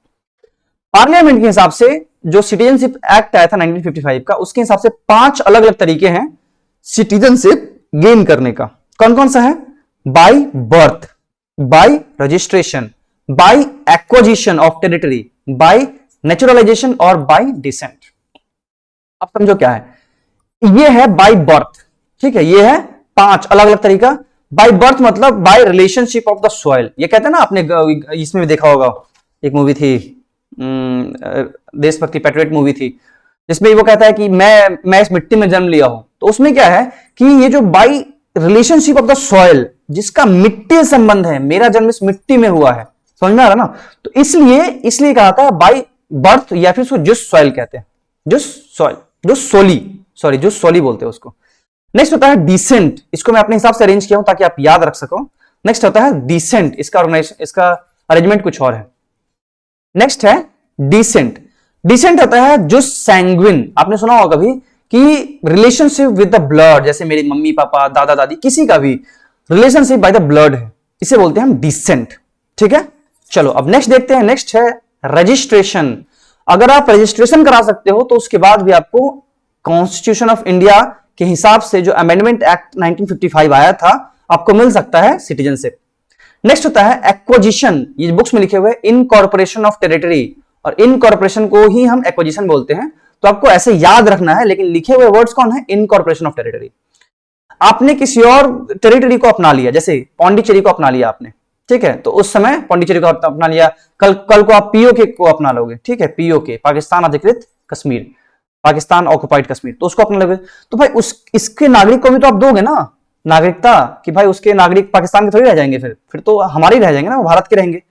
पार्लियामेंट के हिसाब से जो सिटीजनशिप एक्ट आया था 1955 का, उसके हिसाब से 5 अलग अलग तरीके हैं सिटीजनशिप गेन करने का। कौन कौन सा है? By birth, by registration, by acquisition of territory, by naturalisation और बाय डिसेंट। अब समझो क्या है? ये है बाय बर्थ। ठीक है? ये है 5 अलग अलग तरीका। बाय बर्थ मतलब by relationship of the soil. ये कहते हैं ना, आपने इसमें भी देखा होगा, एक मूवी थी देशभक्ति पैट्रियट मूवी थी, जिसमें वो कहता है कि मैं इस मिट्टी में जन्म लिया हूं। तो उसमें क्या है कि ये जो by relationship of the soil, जिसका मिट्टी से संबंध है, मेरा जन्म इस मिट्टी में हुआ है। समझ में आ रहा ना? तो इसलिए कहा था बाय बर्थ, या फिर उसको जुस सॉइल कहते हैं। जुस सोली बोलते हैं उसको। नेक्स्ट होता है डिसेंट। इसको मैं अपने हिसाब से अरेंज किया हूं ताकि आप याद रख सको। नेक्स्ट होता है डिसेंट। इसका अरेंजमेंट कुछ और है। नेक्स्ट है डिसेंट। डिसेंट होता है जुस सैंग्विन। आपने सुना होगा कभी कि रिलेशनशिप विद द ब्लड, जैसे मेरे मम्मी पापा दादा दादी किसी का भी रिलेशनशिप बाय द ब्लड है, इसे बोलते हैं हम डिसेंट। ठीक है? चलो अब नेक्स्ट देखते हैं। नेक्स्ट है रजिस्ट्रेशन। अगर आप रजिस्ट्रेशन करा सकते हो तो उसके बाद भी आपको कॉन्स्टिट्यूशन ऑफ इंडिया के हिसाब से जो अमेंडमेंट एक्ट 1955 आया था, आपको मिल सकता है सिटीजनशिप। नेक्स्ट होता है एक्विजिशन। ये बुक्स में लिखे हुए इनकॉर्पोरेशन ऑफ टेरिटरी, और इनकॉर्पोरेशन को ही हम एक्विजिशन बोलते हैं। तो आपको ऐसे याद रखना है, लेकिन लिखे हुए वर्ड्स कौन है? Incorporation of territory. आपने किसी और टेरिटरी को अपना लिया, जैसे पौंडीचेरी को अपना लिया आपने, ठीक है? तो उस समय पौंडीचेरी को अपना लिया, कल को आप पीओके को अपना लोगे। ठीक है? पीओके, पाकिस्तान अधिकृत कश्मीर, पाकिस्तान ऑक्युपाइड कश्मीर, तो उसको अपना लोगे। तो भाई इसके नागरिक को भी तो आप दोगे ना नागरिकता, कि भाई उसके नागरिक पाकिस्तान के थोड़ी रह जाएंगे, फिर तो हमारे रह जाएंगे ना, वो भारत के रहेंगे।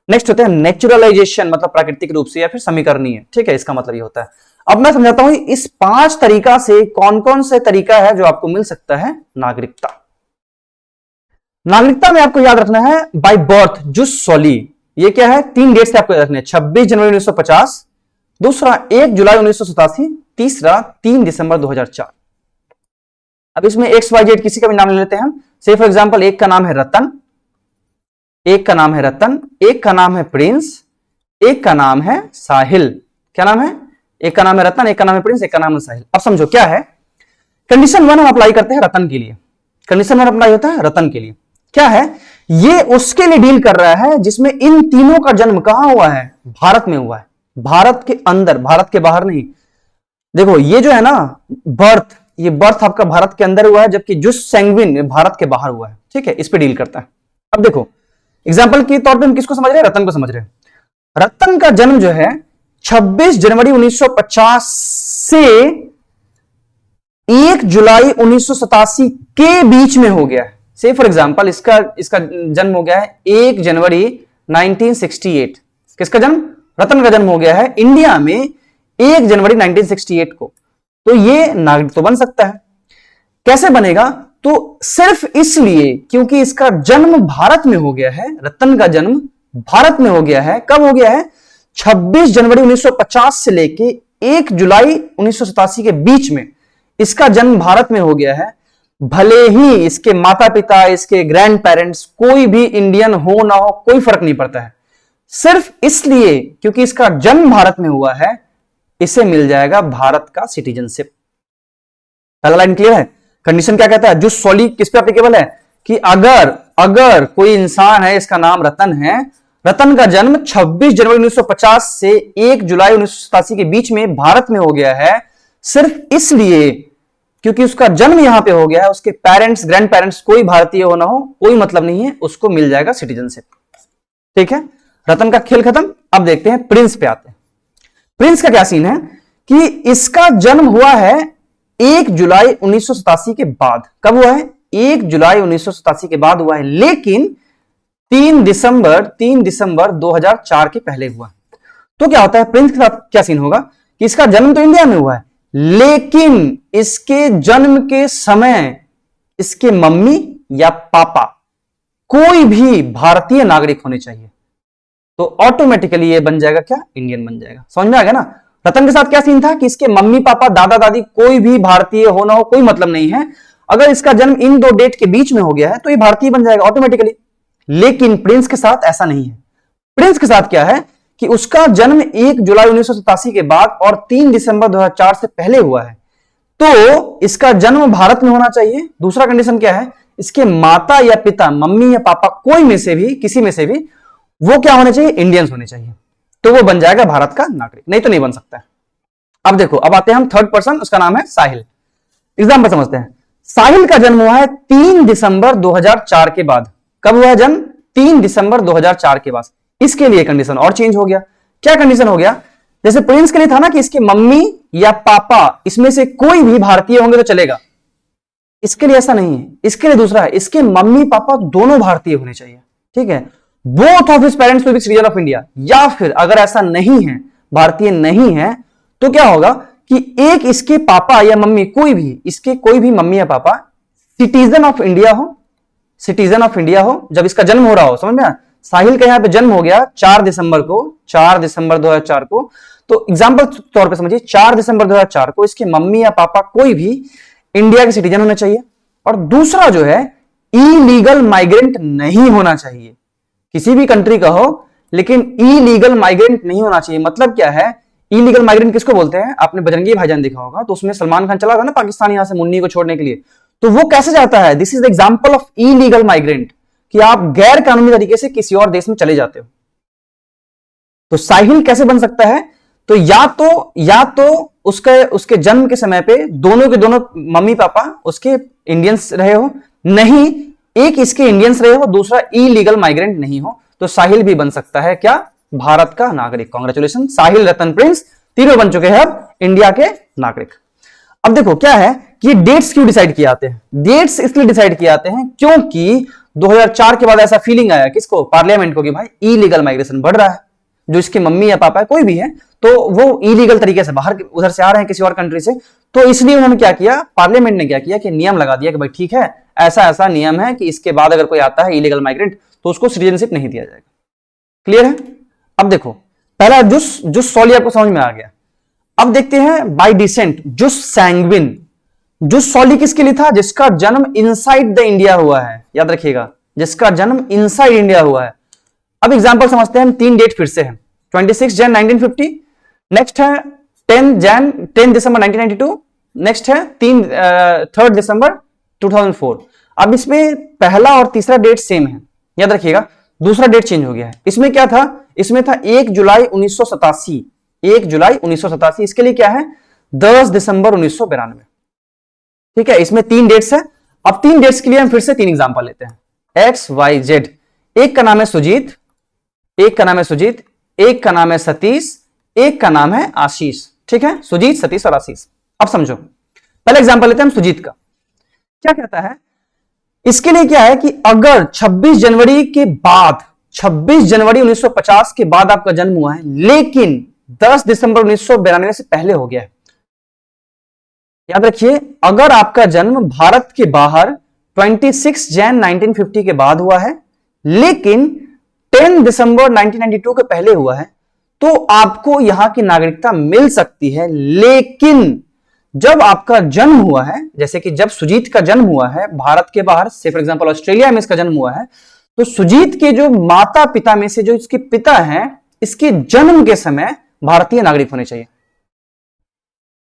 नेक्स्ट होता है नेचुरलाइजेशन, मतलब प्राकृतिक रूप से या फिर समीकरणीय। ठीक है? इसका मतलब ये होता है। अब मैं समझाता हूं इस 5 तरीका से कौन कौन से तरीका है जो आपको मिल सकता है नागरिकता। नागरिकता में आपको याद रखना है बाय बर्थ जुस सोली। ये क्या है? 3 डेट्स से आपको याद रखने हैं। 26 जनवरी 1950, दूसरा 1 जुलाई 1987, तीसरा 3 दिसंबर 2004। अब इसमें XYZ किसी का भी नाम ले लेते हैं हम। से फॉर एग्जांपल एक का नाम है रतन, एक का नाम है प्रिंस, एक का नाम है साहिल। क्या नाम है? एक का नाम है रतन, एक का नाम है प्रिंस, एक का नाम है साहिल। अब समझो क्या है। कंडीशन 1 हम अप्लाई करते हैं रतन के लिए। कंडीशन 1 अप्लाई होता है रतन के लिए। क्या है? ये उसके लिए डील कर रहा है जिसमें इन तीनों का जन्म कहां हुआ है? भारत में हुआ है। भारत के अंदर, भारत के बाहर नहीं। देखो ये जो है ना बर्थ, ये बर्थ आपका भारत के अंदर हुआ है, जबकि जुस सैंग्विन भारत के बाहर हुआ है। ठीक है? इस पे डील करता है। अब देखो एग्जाम्पल के तौर पे हम किसको समझ रहे हैं? रतन को समझ रहे हैं। रतन का जन्म जो है 26 जनवरी 1950 से 1 जुलाई 1987 के बीच में हो गया है। से फॉर एग्जांपल इसका जन्म हो गया है 1 जनवरी 1968। किसका जन्म? रतन का जन्म हो गया है इंडिया में 1 जनवरी 1968 को। तो ये नागरिक तो बन सकता है। कैसे बनेगा? तो सिर्फ इसलिए क्योंकि इसका जन्म भारत में हो गया है। रतन का जन्म भारत में हो गया है। कब हो गया है? 26 जनवरी 1950 से लेके 1 जुलाई 1987 के बीच में इसका जन्म भारत में हो गया है। भले ही इसके माता पिता, इसके ग्रैंड पेरेंट्स कोई भी इंडियन हो ना हो, कोई फर्क नहीं पड़ता है। सिर्फ इसलिए क्योंकि इसका जन्म भारत में हुआ है, इसे मिल जाएगा भारत का सिटीजनशिप। पहला लाइन क्लियर है? कंडीशन क्या कहता है? जो सॉली किस पे एप्लीकेबल है कि अगर कोई इंसान है, इसका नाम रतन है, रतन का जन्म 26 जनवरी 1950 से 1 जुलाई 1987 के बीच में भारत में हो गया है, सिर्फ इसलिए क्योंकि उसका जन्म यहां पे हो गया है, उसके पेरेंट्स, ग्रैंड पेरेंट्स कोई भारतीय हो ना हो, कोई मतलब नहीं है, उसको मिल जाएगा सिटीजनशिप। ठीक है, रतन का खेल खत्म। अब देखते हैं प्रिंस पे आते हैं। प्रिंस का क्या सीन है कि इसका जन्म हुआ है 1 जुलाई 1987 के बाद। कब हुआ है? 1 जुलाई 1987 के बाद हुआ है, लेकिन 3 दिसंबर 2004 के पहले हुआ। तो क्या होता है प्रिंस के साथ? क्या सीन होगा कि इसका जन्म तो इंडिया में हुआ है, लेकिन इसके जन्म के समय इसके मम्मी या पापा कोई भी भारतीय नागरिक होने चाहिए। तो ऑटोमेटिकली ये बन जाएगा क्या? इंडियन बन जाएगा। समझ में आ गया ना? रतन के साथ क्या सीन था कि इसके मम्मी पापा, दादा दादी कोई भी भारतीय हो ना हो, कोई मतलब नहीं है। अगर इसका जन्म इन दो डेट के बीच में हो गया है तो ये भारतीय बन जाएगा ऑटोमेटिकली। लेकिन प्रिंस के साथ ऐसा नहीं है। प्रिंस के साथ क्या है कि उसका जन्म 1 जुलाई 1987 के बाद और 3 दिसंबर 2004 से पहले हुआ है, तो इसका जन्म भारत में होना चाहिए। दूसरा कंडीशन क्या है? इसके माता या पिता, मम्मी या पापा, कोई में से भी, किसी में से भी, वो क्या होने चाहिए? इंडियंस होने चाहिए। तो वो बन जाएगा भारत का नागरिक, नहीं तो नहीं बन सकता है। अब देखो, अब आते हैं हम थर्ड पर्सन, उसका नाम है साहिल। एग्जाम्पल समझते हैं। साहिल का जन्म हुआ है 3 दिसंबर 2004 के बाद। कब हुआ जन्म? 3 दिसंबर 2004 के बाद। इसके लिए कंडीशन और चेंज हो गया। क्या कंडीशन हो गया? जैसे प्रिंस के लिए था ना कि इसके मम्मी या पापा इसमें से कोई भी भारतीय होंगे तो चलेगा, इसके लिए ऐसा नहीं है। इसके लिए दूसरा है, इसके मम्मी पापा दोनों भारतीय होने चाहिए। ठीक है, both of his parents will be citizen of India. या फिर अगर ऐसा नहीं है, भारतीय नहीं है, तो क्या होगा कि एक इसके पापा या मम्मी, कोई भी, इसके कोई भी मम्मी या पापा सिटीजन ऑफ इंडिया हो, सिटीजन ऑफ इंडिया हो जब इसका जन्म हो रहा हो। समझ में? साहिल का यहां पे जन्म हो गया 4 दिसंबर 2004 को। तो एग्जांपल तौर पे समझिए, 4 दिसंबर 2004 को इसके मम्मी या पापा कोई भी इंडिया के सिटीजन होना चाहिए। और दूसरा जो है, इलीगल माइग्रेंट नहीं होना चाहिए। किसी भी कंट्री का हो, लेकिन इलीगल माइग्रेंट नहीं होना चाहिए। मतलब क्या है? इलीगल माइग्रेंट किसको बोलते हैं? आपने बजरंगी भाईजान देखा होगा, तो उसमें सलमान खान चला था ना पाकिस्तान यहां से मुन्नी को छोड़ने के लिए। तो वो कैसे जाता है? This is the example of illegal migrant, कि आप गैर कानूनी तरीके से किसी और देश में चले जाते हो। तो साहिल कैसे बन सकता है? तो या तो उसके जन्म के समय पे दोनों के दोनों मम्मी पापा उसके इंडियंस रहे हो, नहीं एक इसके इंडियंस रहे हो, दूसरा इलीगल माइग्रेंट नहीं हो, तो साहिल भी बन सकता है क्या? भारत का नागरिक। कांग्रेचुलेशन, साहिल, रतन, प्रिंस तीनों बन चुके हैं अब इंडिया के नागरिक। अब देखो क्या है कि डेट्स क्यों डिसाइड किए जाते हैं? डेट्स इसलिए डिसाइड किए जाते हैं क्योंकि 2004 के बाद ऐसा फीलिंग आया किसको? पार्लियामेंट को, कि भाई इलीगल माइग्रेशन बढ़ रहा है। जो इसकी मम्मी या पापा है, कोई भी है, तो वो इलीगल तरीके से बाहर उधर से आ रहे हैं किसी और कंट्री से। तो इसलिए उन्होंने क्या किया, पार्लियामेंट ने क्या किया कि नियम लगा दिया कि भाई ठीक है, ऐसा ऐसा नियम है कि इसके बाद अगर कोई आता है इलीगल माइग्रेंट तो उसको सिटीजनशिप नहीं दिया जाएगा। क्लियर है? अब देखो, पहला जुस सॉली आपको समझ में आ गया। अब देखते हैं बाय डिसेंट, जुस सैंग्विन। जुस सॉली किसके लिए था? जिसका जन्म इनसाइड द इंडिया हुआ है। याद रखिएगा, जिसका जन्म इनसाइड इंडिया हुआ है। अब एग्जांपल समझते हैं हम। 3 डेट फिर से है, 26 जन 1950, नेक्स्ट है 10 दिसंबर 1992, नेक्स्ट है 3 दिसंबर 2004। अब इसमें पहला और तीसरा डेट सेम है, याद रखिएगा। दूसरा डेट चेंज हो गया है। इसमें क्या था? इसमें था 1 जुलाई 1987। 1 जुलाई 1987, इसके लिए क्या है? 10 दिसंबर 1992। ठीक है, इसमें 3 डेट्स है। अब 3 डेट्स के लिए हम फिर से 3 एग्जांपल लेते हैं। XYZ, एक का नाम है सुजीत, एक का नाम है सुजीत, एक का नाम है सतीश, एक का नाम है आशीष। ठीक है, सुजीत, सतीश और आशीष। अब समझो, पहले एग्जांपल लेते हैं हम सुजीत का। क्या कहता है इसके लिए, क्या है कि अगर 26 जनवरी के बाद, 26 जनवरी 1950 के बाद आपका जन्म हुआ है, लेकिन 10 दिसंबर 1992 से पहले हो गया है। याद रखिए, अगर आपका जन्म भारत के बाहर 26 जैन 1950 के बाद हुआ है, लेकिन 10 दिसंबर 1992 के पहले हुआ है, तो आपको यहां की नागरिकता मिल सकती है। लेकिन जब आपका जन्म हुआ है, जैसे कि जब सुजीत का जन्म हुआ है भारत के बाहर, से फॉर एग्जांपल ऑस्ट्रेलिया में इसका जन्म हुआ है, तो सुजीत के जो माता पिता में से जो इसके पिता हैं, इसके जन्म के समय भारतीय नागरिक होने चाहिए।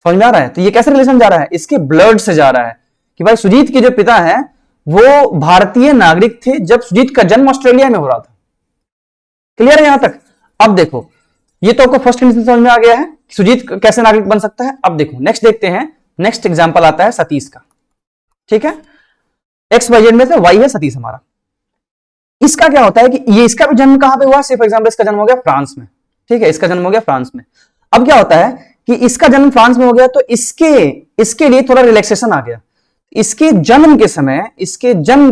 समझ में आ रहा है? तो ये कैसे रिलेशन जा रहा है, इसके ब्लड से जा रहा है कि भाई सुजीत के जो पिता हैं वो भारतीय नागरिक थे जब सुजीत का जन्म ऑस्ट्रेलिया में हो रहा था। क्लियर है यहां तक? अब देखो, ये तो आपको फर्स्ट कंडीशन समझ में आ गया है, सुजीत कैसे नागरिक बन सकता है। अब देखो नेक्स्ट देखते हैं, नेक्स्ट एग्जांपल आता है सतीश का। ठीक है, एक्स वाई जेड में से वाई है सतीश हमारा। इसका क्या होता है कि ये इसका भी जन्म कहां पे हुआ, फॉर एग्जांपल इसका जन्म हो गया फ्रांस में। ठीक है, इसका जन्म हो गया फ्रांस में। अब क्या होता है कि इसका जन्म फ्रांस में हो गया, तो इसके लिए थोड़ा रिलैक्सेशन आ गया। इसके जन्म के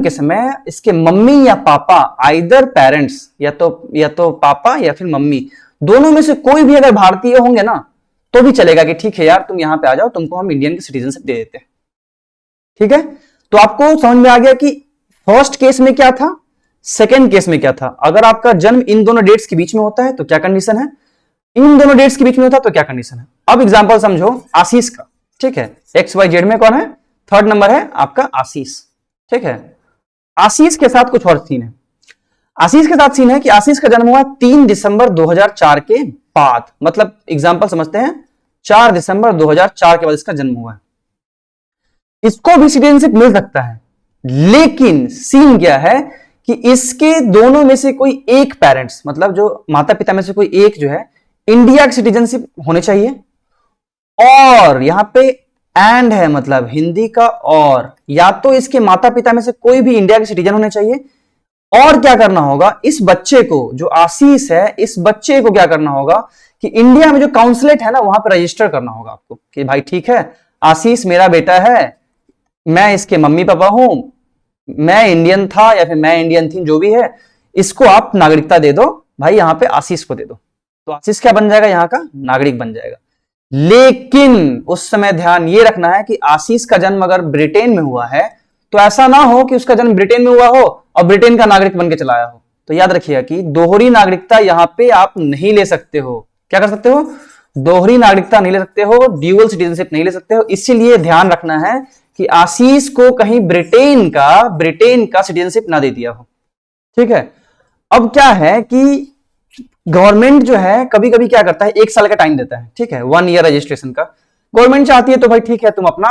समय इसके मम्मी या पापा, आइदर पेरेंट्स, या तो पापा या फिर मम्मी, दोनों में से कोई भी अगर भारतीय होंगे ना, तो भी चलेगा कि ठीक है यार तुम यहां पे आ जाओ, तुमको हम इंडियन की सिटीजनशिप दे देते हैं। ठीक है, तो आपको समझ में आ गया कि फर्स्ट केस में क्या था, सेकेंड केस में क्या था। अगर आपका जन्म इन दोनों डेट्स के बीच में होता है तो क्या कंडीशन है, इन दोनों डेट्स के बीच में होता है तो क्या कंडीशन है। अब एग्जांपल समझो आशीष का। ठीक है, एक्स वाई जेड में कौन है, थर्ड नंबर है आपका आशीष। ठीक है, आशीष के साथ कुछ और सीन है। आशीष के साथ सीन है कि आशीष का जन्म हुआ 3 दिसंबर 2004 के बाद, मतलब एग्जांपल समझते हैं, 4 दिसंबर 2004 के बाद इसका जन्म हुआ है। इसको भी सिटीजनशिप मिल सकता है, लेकिन सीन क्या है कि इसके दोनों में से कोई एक पेरेंट्स, मतलब जो माता पिता में से कोई एक जो है, इंडिया की सिटीजनशिप होने चाहिए। और यहां पे एंड है, मतलब हिंदी का और, या तो इसके माता पिता में से कोई भी इंडिया के सिटीजन होने चाहिए। और क्या करना होगा, इस बच्चे को, जो आशीष है, इस बच्चे को क्या करना होगा कि इंडिया में जो काउंसलेट है ना, वहां पर रजिस्टर करना होगा आपको कि भाई ठीक है, आशीष मेरा बेटा है, मैं इसके मम्मी पापा हूं, मैं इंडियन था या फिर मैं इंडियन थी, जो भी है, इसको आप नागरिकता दे दो भाई, यहां पे आशीष को दे दो। तो आशीष क्या बन जाएगा, यहां का नागरिक बन जाएगा। लेकिन उस समय ध्यान ये रखना है कि आशीष का जन्म अगर ब्रिटेन में हुआ है, तो ऐसा ना हो कि उसका जन्म ब्रिटेन में हुआ हो और ब्रिटेन का नागरिक बनके चला आया हो। तो याद रखिएगा कि दोहरी नागरिकता यहां पे आप नहीं ले सकते हो। क्या कर सकते हो, दोहरी नागरिकता नहीं ले सकते हो, ड्यूअल सिटीजनशिप नहीं ले सकते हो। इसीलिए ध्यान रखना है कि आशीष को कहीं ब्रिटेन का सिटीजनशिप ना दे दिया हो। ठीक है, अब क्या है कि गवर्नमेंट जो है कभी कभी क्या करता है, 1 साल का टाइम देता है। ठीक है, 1 ईयर रजिस्ट्रेशन का गवर्नमेंट चाहती है, तो भाई ठीक है, तुम अपना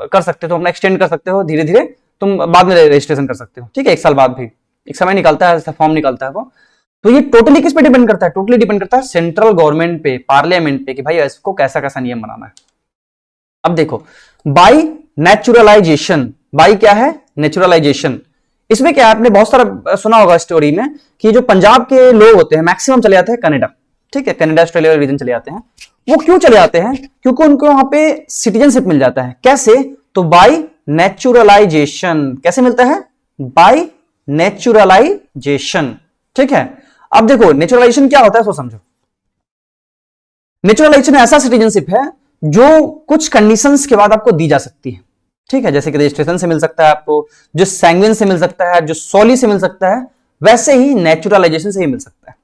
कर सकते हो, अपना एक्सटेंड कर सकते हो, धीरे धीरे तुम बाद में रजिस्ट्रेशन कर सकते हो। ठीक है, 1 साल बाद भी एक समय निकलता है, फॉर्म निकलता है वो। तो ये टोटली किस पे डिपेंड करता है, टोटली डिपेंड करता है सेंट्रल गवर्नमेंट पे, पार्लियामेंट पे, कि भाई इसको कैसा कैसा नियम बनाना है। अब देखो, बाई नेचुरलाइजेशन, बाई क्या है, नेचुरलाइजेशन। इसमें क्या है, आपने बहुत सारा सुना होगा स्टोरी में कि जो पंजाब के लोग होते हैं मैक्सिमम चले जाते हैं कनाडा। ठीक है, कनाडा ऑस्ट्रेलिया रीजन चले जाते हैं। वो क्यों चले जाते हैं, क्योंकि उनको वहां पे सिटीजनशिप मिल जाता है। कैसे, तो बाई नेचुरलाइजेशन। कैसे मिलता है, बाई नेचुरलाइजेशन। ठीक है, अब देखो नेचुरलाइजेशन क्या होता है सो समझो। नेचुरलाइजेशन ऐसा सिटीजनशिप है जो कुछ कंडीशंस के बाद आपको दी जा सकती है। ठीक है, जैसे कि रजिस्ट्रेशन से मिल सकता है आपको, जो सैंग्विन से मिल सकता है, जो सोली से मिल सकता है, वैसे ही नेचुरलाइजेशन से ही मिल सकता है।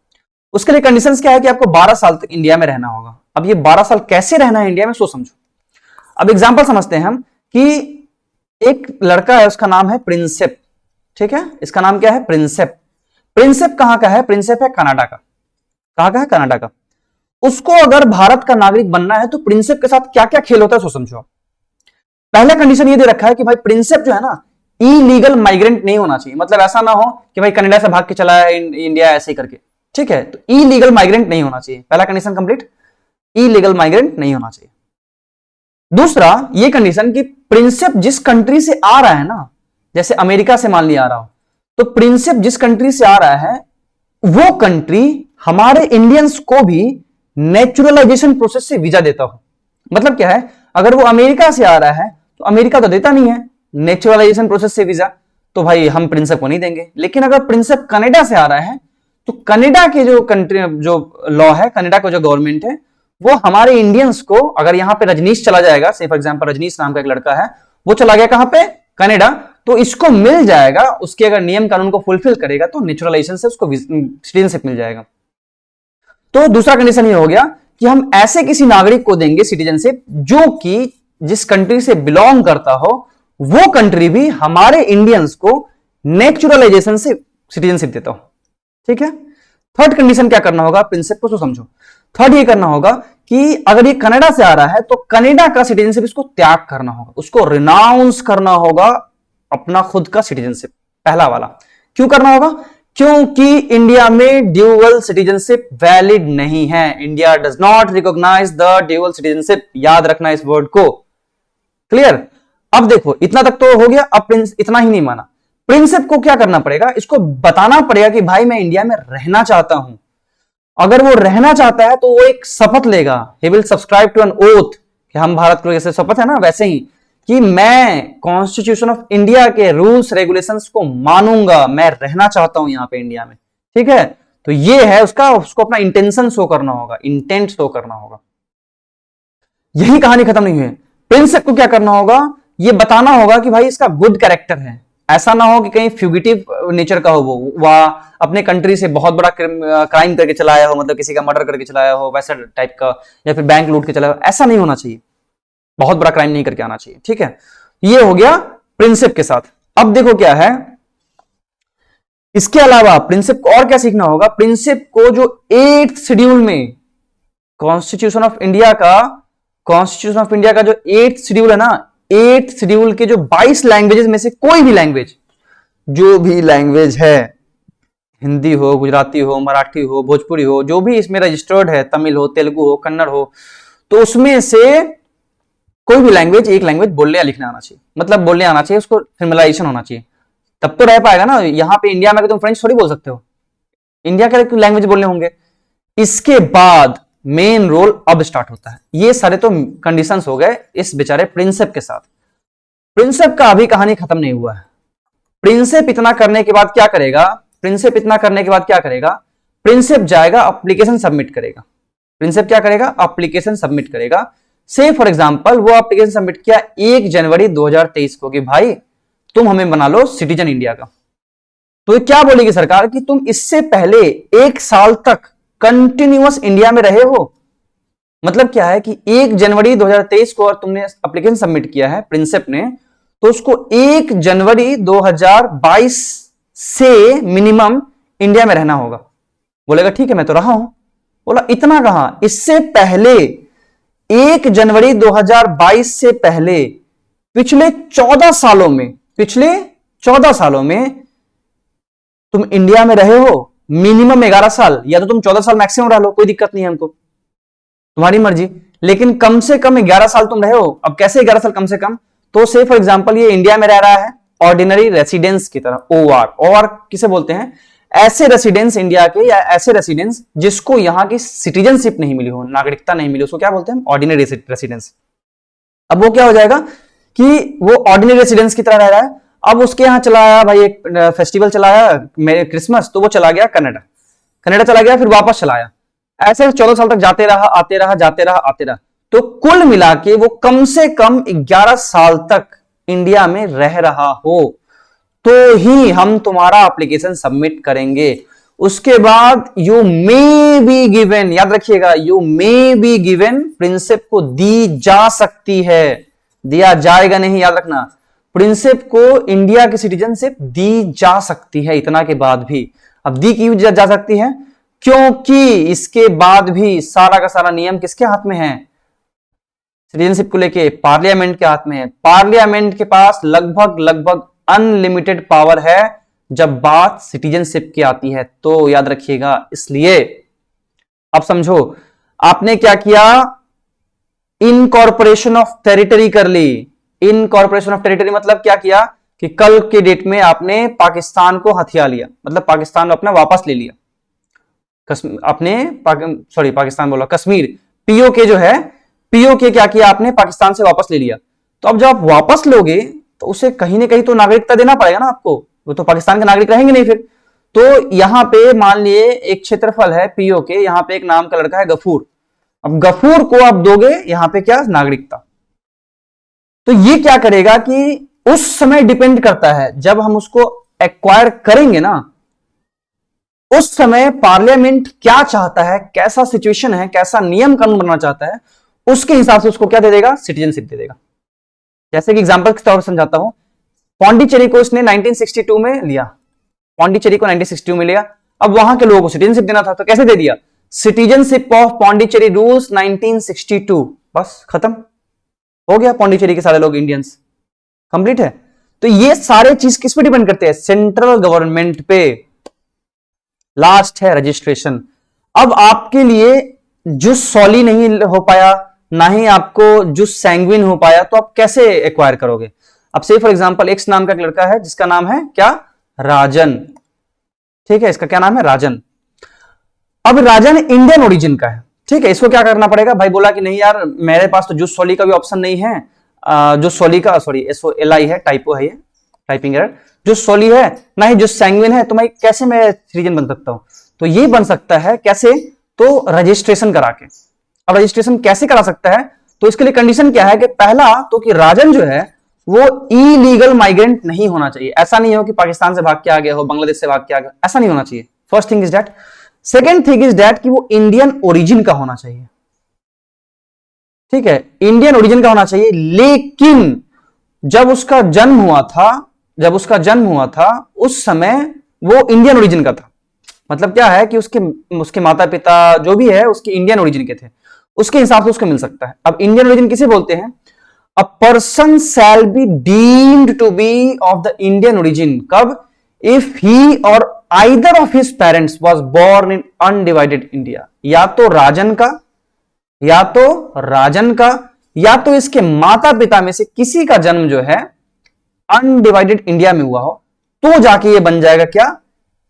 उसके लिए कंडीशंस क्या है कि आपको 12 साल तक इंडिया में रहना होगा। अब ये 12 साल कैसे रहना है इंडिया में, सो समझो। अब एग्जांपल समझते हैं हम कि एक लड़का है, उसका नाम है प्रिंसेप। ठीक है, इसका नाम क्या है, प्रिंसेप। प्रिंसेप कहां का है, प्रिंसेप है कनाडा का। कहां का है, कनाडा का। उसको अगर भारत का नागरिक बनना है तो प्रिंसेप के साथ क्या क्या खेल होता है सो समझो। पहला कंडीशन ये दे रखा है कि भाई प्रिंसेप जो है ना, इलीगल माइग्रेंट नहीं होना चाहिए। मतलब ऐसा ना हो कि भाई कनाडा से भाग के चला है इंडिया ऐसे ही करके। ठीक है, तो इलीगल माइग्रेंट नहीं होना चाहिए, पहला कंडीशन कंप्लीट, इलीगल माइग्रेंट नहीं होना चाहिए। दूसरा ये कंडीशन कि प्रिंसेप जिस कंट्री से आ रहा है ना, जैसे अमेरिका से मान लिया आ रहा हो, तो प्रिंसेप जिस कंट्री से आ रहा है वो कंट्री हमारे इंडियंस को भी नेचुरलाइजेशन प्रोसेस से वीजा देता हो। मतलब क्या है, अगर वो अमेरिका से आ रहा है तो अमेरिका तो देता नहीं है नेचुरलाइजेशन प्रोसेस से वीजा, तो भाई हम प्रिंसिप को नहीं देंगे। लेकिन अगर प्रिंसिप कनाडा से आ रहा है तो कनाडा के जो कंट्री जो लॉ है, कनाडा का जो गवर्नमेंट है, वो हमारे इंडियंस को, अगर यहां पे रजनीश चला जाएगा, से फॉर एग्जांपल रजनीश नाम का एक लड़का है, वो चला गया कहां पे, कनाडा, तो इसको मिल जाएगा, उसके अगर नियम कानून को फुलफिल करेगा तो नेचुरलाइजेशन से उसको सिटीजनशिप मिल जाएगा। तो दूसरा कंडीशन ये हो गया कि हम ऐसे किसी नागरिक को देंगे सिटीजनशिप जो कि जिस कंट्री से बिलोंग करता हो, वो कंट्री भी हमारे इंडियंस को नेचुरलाइजेशन से सिटीजनशिप देता हो। ठीक है। थर्ड कंडीशन क्या करना होगा, प्रिंसिप को तो समझो। थर्ड ये करना होगा कि अगर ये कनाडा से आ रहा है तो कनाडा का सिटीजनशिप इसको त्याग करना होगा, उसको रिनाउंस करना होगा अपना खुद का सिटीजनशिप, पहला वाला। क्यों करना होगा, क्योंकि इंडिया में ड्यूअल सिटीजनशिप वैलिड नहीं है। India does not recognise the dual citizenship, याद रखना इस वर्ड को। क्लियर। अब देखो इतना तक तो हो गया। अब इतना ही नहीं माना, प्रिंसिप को क्या करना पड़ेगा, इसको बताना पड़ेगा कि भाई मैं इंडिया में रहना चाहता हूं। अगर वो रहना चाहता है तो वो एक शपथ लेगा, he will subscribe to an oath, कि हम भारत को जैसे शपथ है ना वैसे ही, कि मैं कॉन्स्टिट्यूशन ऑफ इंडिया के रूल्स रेगुलेशंस को मानूंगा, मैं रहना चाहता हूं यहां पे इंडिया में। ठीक है। तो ये है उसको अपना इंटेंशन शो करना होगा, इंटेंट शो करना होगा। यही कहानी खत्म नहीं हुई। प्रिंसिप को क्या करना होगा, ये बताना होगा कि भाई इसका गुड कैरेक्टर है। ऐसा ना हो कि कहीं फ्यूगिटिव नेचर का हो, वो वह अपने कंट्री से बहुत बड़ा क्राइम करके चलाया हो, मतलब किसी का मर्डर करके चलाया हो वैसा टाइप का, या फिर बैंक लूट के चलाया हो, ऐसा नहीं होना चाहिए, बहुत बड़ा क्राइम नहीं करके आना चाहिए। ठीक है। ये हो गया प्रिंसिप के साथ। अब देखो क्या है इसके अलावा प्रिंसिप को और क्या सीखना होगा। प्रिंसिप को जो 8th शेड्यूल में कॉन्स्टिट्यूशन ऑफ इंडिया का जो 8th शेड्यूल है ना, 8th शेड्यूल के जो 22 लैंग्वेजेस में से कोई भी लैंग्वेज, जो भी लैंग्वेज है, हिंदी हो, गुजराती हो, मराठी हो, भोजपुरी हो, जो भी इसमें रजिस्टर्ड है, तमिल हो, तेलुगु हो, कन्नड़ हो, तो उसमें से कोई भी लैंग्वेज, एक लैंग्वेज बोलने या लिखना आना चाहिए, मतलब बोलने आना चाहिए, उसको फॉर्मलाइजेशन होना चाहिए, तब तो रह पाएगा ना। यहां पे इंडिया में तुम फ्रेंच थोड़ी बोल सकते हो, इंडिया के लैंग्वेज बोलने होंगे। इसके बाद मेन रोल अब स्टार्ट होता है। ये सारे तो कंडीशंस हो गए इस बेचारे प्रिंसिप के साथ। प्रिंसिप का अभी कहानी खत्म नहीं हुआ है। प्रिंसिप इतना करने के बाद क्या करेगा, प्रिंसिप जाएगा एप्लीकेशन सबमिट करेगा। प्रिंसिप क्या करेगा, एप्लीकेशन सबमिट करेगा। से फॉर एग्जांपल वो एप्लीकेशन सबमिट किया 1 जनवरी 2023 को कि भाई तुम हमें बना लो सिटीजन इंडिया का। तो क्या बोलेगी सरकार कि तुम इससे पहले 1 साल तक कंटिन्यूअस इंडिया में रहे हो। मतलब क्या है कि 1 जनवरी 2023 को और तुमने एप्लीकेशन सबमिट किया है प्रिंसिप ने, तो उसको 1 जनवरी 2022 से मिनिमम इंडिया में रहना होगा। बोलेगा ठीक है मैं तो रहा हूं। बोला इतना कहां, इससे पहले 1 जनवरी 2022 से पहले पिछले 14 सालों में तुम इंडिया में रहे हो मिनिमम 11 साल, या तो तुम 14 साल मैक्सिमम रह लो, कोई दिक्कत नहीं है हमको, तुम्हारी मर्जी, लेकिन कम से कम 11 साल तुम रहे हो। अब कैसे 11 साल कम से कम, तो से फॉर एग्जांपल ये इंडिया में रह रहा है ऑर्डिनरी रेसिडेंस की तरह, ओआर किसे बोलते हैं, ऐसे रेसिडेंस इंडिया के, या ऐसे रेसिडेंस जिसको यहां की सिटीजनशिप नहीं मिली हो, नागरिकता नहीं मिली, उसको क्या बोलते हैं, ऑर्डिनरी रेसिडेंस। अब वो क्या हो जाएगा कि वो ऑर्डिनरी रेसिडेंस की तरह रह रहा है। अब उसके यहां चला आया भाई, एक फेस्टिवल चलाया मेरे क्रिसमस, तो वो चला गया कनाडा चला गया, फिर वापस चला आया, ऐसे 14 साल तक जाते रहा, आते रहा। तो कुल मिला के वो कम से कम 11 साल तक इंडिया में रह रहा हो तो ही हम तुम्हारा एप्लीकेशन सबमिट करेंगे। उसके बाद यू मे बी गिवन, याद रखिएगा, यू मे बी गिवन, प्रिंसिप को दी जा सकती है, दिया जाएगा नहीं, याद रखना। प्रिंसिप को इंडिया की सिटीजनशिप दी जा सकती है इतना के बाद भी। अब दी क्यों जा सकती है, क्योंकि इसके बाद भी सारा का सारा नियम किसके हाथ में है, सिटीजनशिप को लेके पार्लियामेंट के हाथ में है। पार्लियामेंट के पास लगभग अनलिमिटेड पावर है जब बात सिटीजनशिप की आती है, तो याद रखिएगा। इसलिए अब समझो, आपने क्या किया, इनकॉर्पोरेशन ऑफ टेरिटरी कर ली। इनकॉर्पोरेशन ऑफ टेरिटरी मतलब क्या किया कि कल के डेट में आपने पाकिस्तान को हथिया लिया, मतलब पाकिस्तान अपना वापस ले लिया, पाकिस्तान बोला, कश्मीर, पीओके जो है, पीओके क्या किया आपने, पाकिस्तान से वापस ले लिया। तो अब जब आप वापस लोगे तो उसे कहीं ना कहीं तो नागरिकता देना पड़ेगा ना आपको, वो तो पाकिस्तान के नागरिक रहेंगे नहीं फिर। तो यहां पे मान लिए एक क्षेत्रफल है पीओ के, यहां पे एक नाम का लड़का है गफूर, अब गफूर को आप दोगे यहां पे क्या, नागरिकता। तो ये क्या करेगा कि उस समय डिपेंड करता है जब हम उसको एक्वायर करेंगे ना, उस समय पार्लियामेंट क्या चाहता है, कैसा सिचुएशन है, कैसा नियम कानून बनना चाहता है, उसके हिसाब से उसको क्या दे देगा, सिटीजनशिप दे देगा। जैसे कि एग्जांपल के तौर पर समझाता हूं, पौंडीचेरी को इसने 1962 में लिया, पौंडीचेरी को 1962 में लिया, अब वहां के लोगों को सिटीजनशिप देना था, तो कैसे दे दिया, सिटीजनशिप ऑफ पौंडीचेरी रूल्स 1962, बस खत्म हो गया, पौंडीचेरी के सारे लोग इंडियंस, कंप्लीट है। तो ये सारे चीज किस पे डिपेंड करते हैं, सेंट्रल गवर्नमेंट पे। लास्ट है रजिस्ट्रेशन। अब आपके लिए जुस सॉली नहीं हो पाया, ना ही आपको जुस सैंग्विन हो पाया, तो आप कैसे एक्वायर करोगे। अब से फॉर एग्जांपल एक्स नाम का एक लड़का है जिसका नाम है क्या, राजन, ठीक है, इसका क्या नाम है, राजन। अब राजन इंडियन ओरिजिन का है, ठीक है, इसको क्या करना पड़ेगा, भाई बोला कि नहीं यार मेरे पास तो जुस सॉली का भी ऑप्शन नहीं है, जुस सॉली का, सॉरी SOLI है, टाइपो है ये, टाइपिंग एरर, जुस सॉली है ना ही जुस सैंग्विन है, तो मैं कैसे मैं सिटीजन बन सकता हूं, तो ये बन सकता है कैसे, तो रजिस्ट्रेशन करा के। अब रजिस्ट्रेशन कैसे करा सकता है, तो इसके लिए कंडीशन क्या है कि पहला तो कि राजन जो है वो इलीगल माइग्रेंट नहीं होना चाहिए, ऐसा नहीं हो कि पाकिस्तान से भाग के आ गया हो, बांग्लादेश से भाग के आ गया, ऐसा नहीं होना चाहिए, first thing is that. Second thing is that कि वो इंडियन ओरिजिन का होना चाहिए, ठीक है, इंडियन ओरिजिन का होना चाहिए, लेकिन जब उसका जन्म हुआ था उस समय वो इंडियन ओरिजिन का था। मतलब क्या है कि उसके माता पिता जो भी है उसके इंडियन ओरिजिन के थे, उसके हिसाब से उसको मिल सकता है। अब इंडियन ओरिजिन किसे बोलते हैं, a person shall be deemed to be of the Indian origin कब, if he or either of his parents was born in undivided India, या तो राजन का या तो इसके माता पिता में से किसी का जन्म जो है अनडिवाइडेड इंडिया में हुआ हो, तो जाके ये बन जाएगा क्या,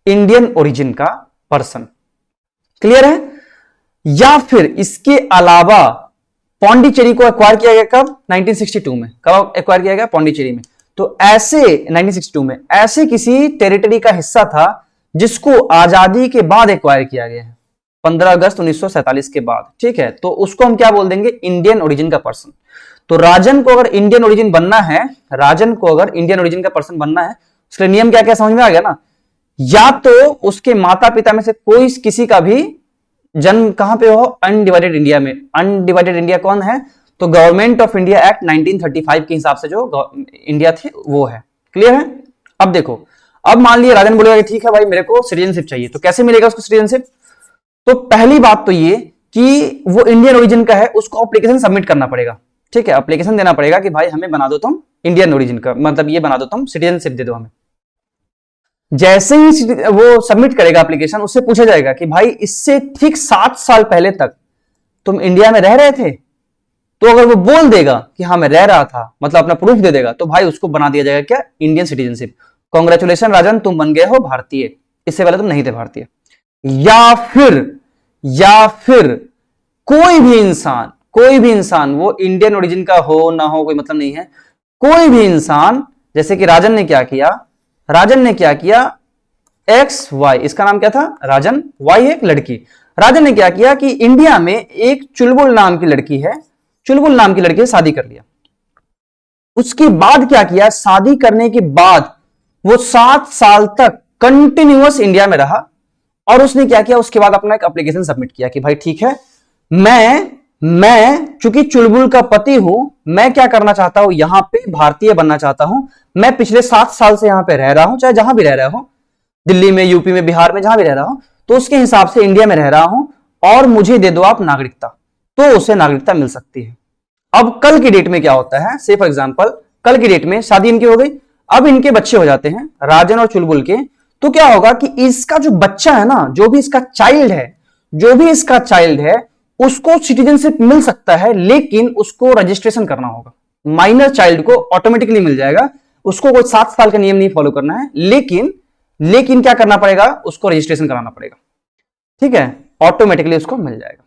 इंडियन ओरिजिन का पर्सन। क्लियर है। या फिर इसके अलावा पौंडीचेरी को एक्वायर किया गया कब, 1962 में, कब एक्वायर किया गया, पौंडीचेरी में। तो ऐसे 1962 में ऐसे किसी टेरिटरी का हिस्सा था जिसको आजादी के बाद एक्वायर किया गया है, 15 अगस्त 1947 के बाद, ठीक है, तो उसको हम क्या बोल देंगे, इंडियन ओरिजिन का पर्सन। तो राजन को अगर इंडियन ओरिजिन बनना है, का पर्सन बनना है, उसके नियम क्या क्या समझ में आ गया ना, या तो उसके माता पिता में से कोई किसी का भी जन्म कहां पे हो, अनडिवाइडेड इंडिया में। अनडिवाइडेड इंडिया कौन है, तो गवर्नमेंट ऑफ इंडिया एक्ट 1935 के हिसाब से जो इंडिया थी वो है। क्लियर है। अब देखो, अब मान लिया राजन बोलेगा कि ठीक है भाई मेरे को सिटीजनशिप चाहिए, तो कैसे मिलेगा उसको सिटीजनशिप, तो पहली बात तो ये कि वो इंडियन ओरिजिन का है, उसको एप्लीकेशन सबमिट करना पड़ेगा, ठीक है, एप्लीकेशन देना पड़ेगा कि भाई हमें बना दो तुम इंडियन ओरिजिन का, मतलब ये बना दो तुम, सिटीजनशिप दे दो हमें। जैसे ही वो सबमिट करेगा एप्लीकेशन, उससे पूछा जाएगा कि भाई इससे ठीक 7 साल पहले तक तुम इंडिया में रह रहे थे, तो अगर वो बोल देगा कि हाँ मैं रह रहा था, मतलब अपना प्रूफ दे देगा, तो भाई उसको बना दिया जाएगा क्या, इंडियन सिटीजनशिप। कांग्रेचुलेशन राजन, तुम बन गए हो भारतीय, इससे पहले तुम नहीं थे भारतीय। या फिर कोई भी इंसान वो इंडियन ओरिजिन का हो ना हो कोई मतलब नहीं है, कोई भी इंसान, जैसे कि राजन ने क्या किया, XY, इसका नाम क्या था, राजन, Y एक लड़की। राजन ने क्या किया कि इंडिया में एक चुलबुल नाम की लड़की है, शादी कर लिया। उसके बाद क्या किया, शादी करने के बाद वो 7 साल तक कंटिन्यूअस इंडिया में रहा, और उसने क्या किया, उसके बाद अपना एक एप्लीकेशन सबमिट किया कि भाई ठीक है, मैं चूंकि चुलबुल का पति हूं, मैं क्या करना चाहता हूं, यहां पे भारतीय बनना चाहता हूं, मैं पिछले 7 साल से यहां पे रह रहा हूं, चाहे जहां भी रह रहा हूं, दिल्ली में, यूपी में, बिहार में, जहां भी रह रहा हूं, तो उसके हिसाब से इंडिया में रह रहा हूं, और मुझे दे दो आप नागरिकता, तो उसे नागरिकता मिल सकती है। अब कल की डेट में क्या होता है, से फॉर एग्जाम्पल कल की डेट में शादी इनकी हो गई, अब इनके बच्चे हो जाते हैं राजन और चुलबुल के, तो क्या होगा कि इसका जो बच्चा है ना, जो भी इसका चाइल्ड है, उसको सिटीजनशिप मिल सकता है, लेकिन उसको रजिस्ट्रेशन करना होगा। माइनर चाइल्ड को ऑटोमेटिकली मिल जाएगा, उसको कोई 7 साल का नियम नहीं फॉलो करना है, लेकिन क्या करना पड़ेगा, उसको रजिस्ट्रेशन कराना पड़ेगा, ठीक है, ऑटोमेटिकली उसको मिल जाएगा।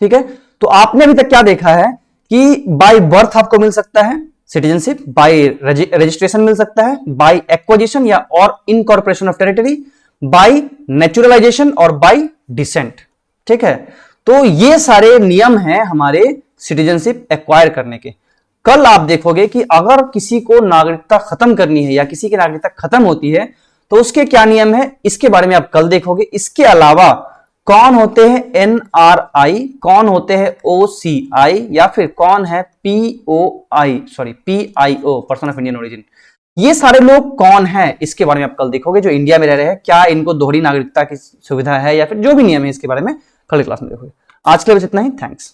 ठीक है, तो आपने अभी तक क्या देखा है कि बाय बर्थ आपको मिल सकता है सिटीजनशिप, बाय रजिस्ट्रेशन मिल सकता है, बाय एक्विजिशन या और incorporation of territory, by naturalisation और बाय डिसेंट। ठीक है, तो ये सारे नियम हैं हमारे सिटीजनशिप एक्वायर करने के। कल आप देखोगे कि अगर किसी को नागरिकता खत्म करनी है या किसी की नागरिकता खत्म होती है तो उसके क्या नियम है, इसके बारे में आप कल देखोगे। इसके अलावा कौन होते हैं एनआरआई, कौन होते हैं ओसीआई, या फिर कौन है POI, sorry PIO, person of Indian origin, ये सारे लोग कौन है इसके बारे में आप कल देखोगे। जो इंडिया में रह रहे हैं, क्या इनको दोहरी नागरिकता की सुविधा है या फिर जो भी नियम है इसके बारे में कल क्लास में देखोगे। आज के लिए बस इतना ही, थैंक्स।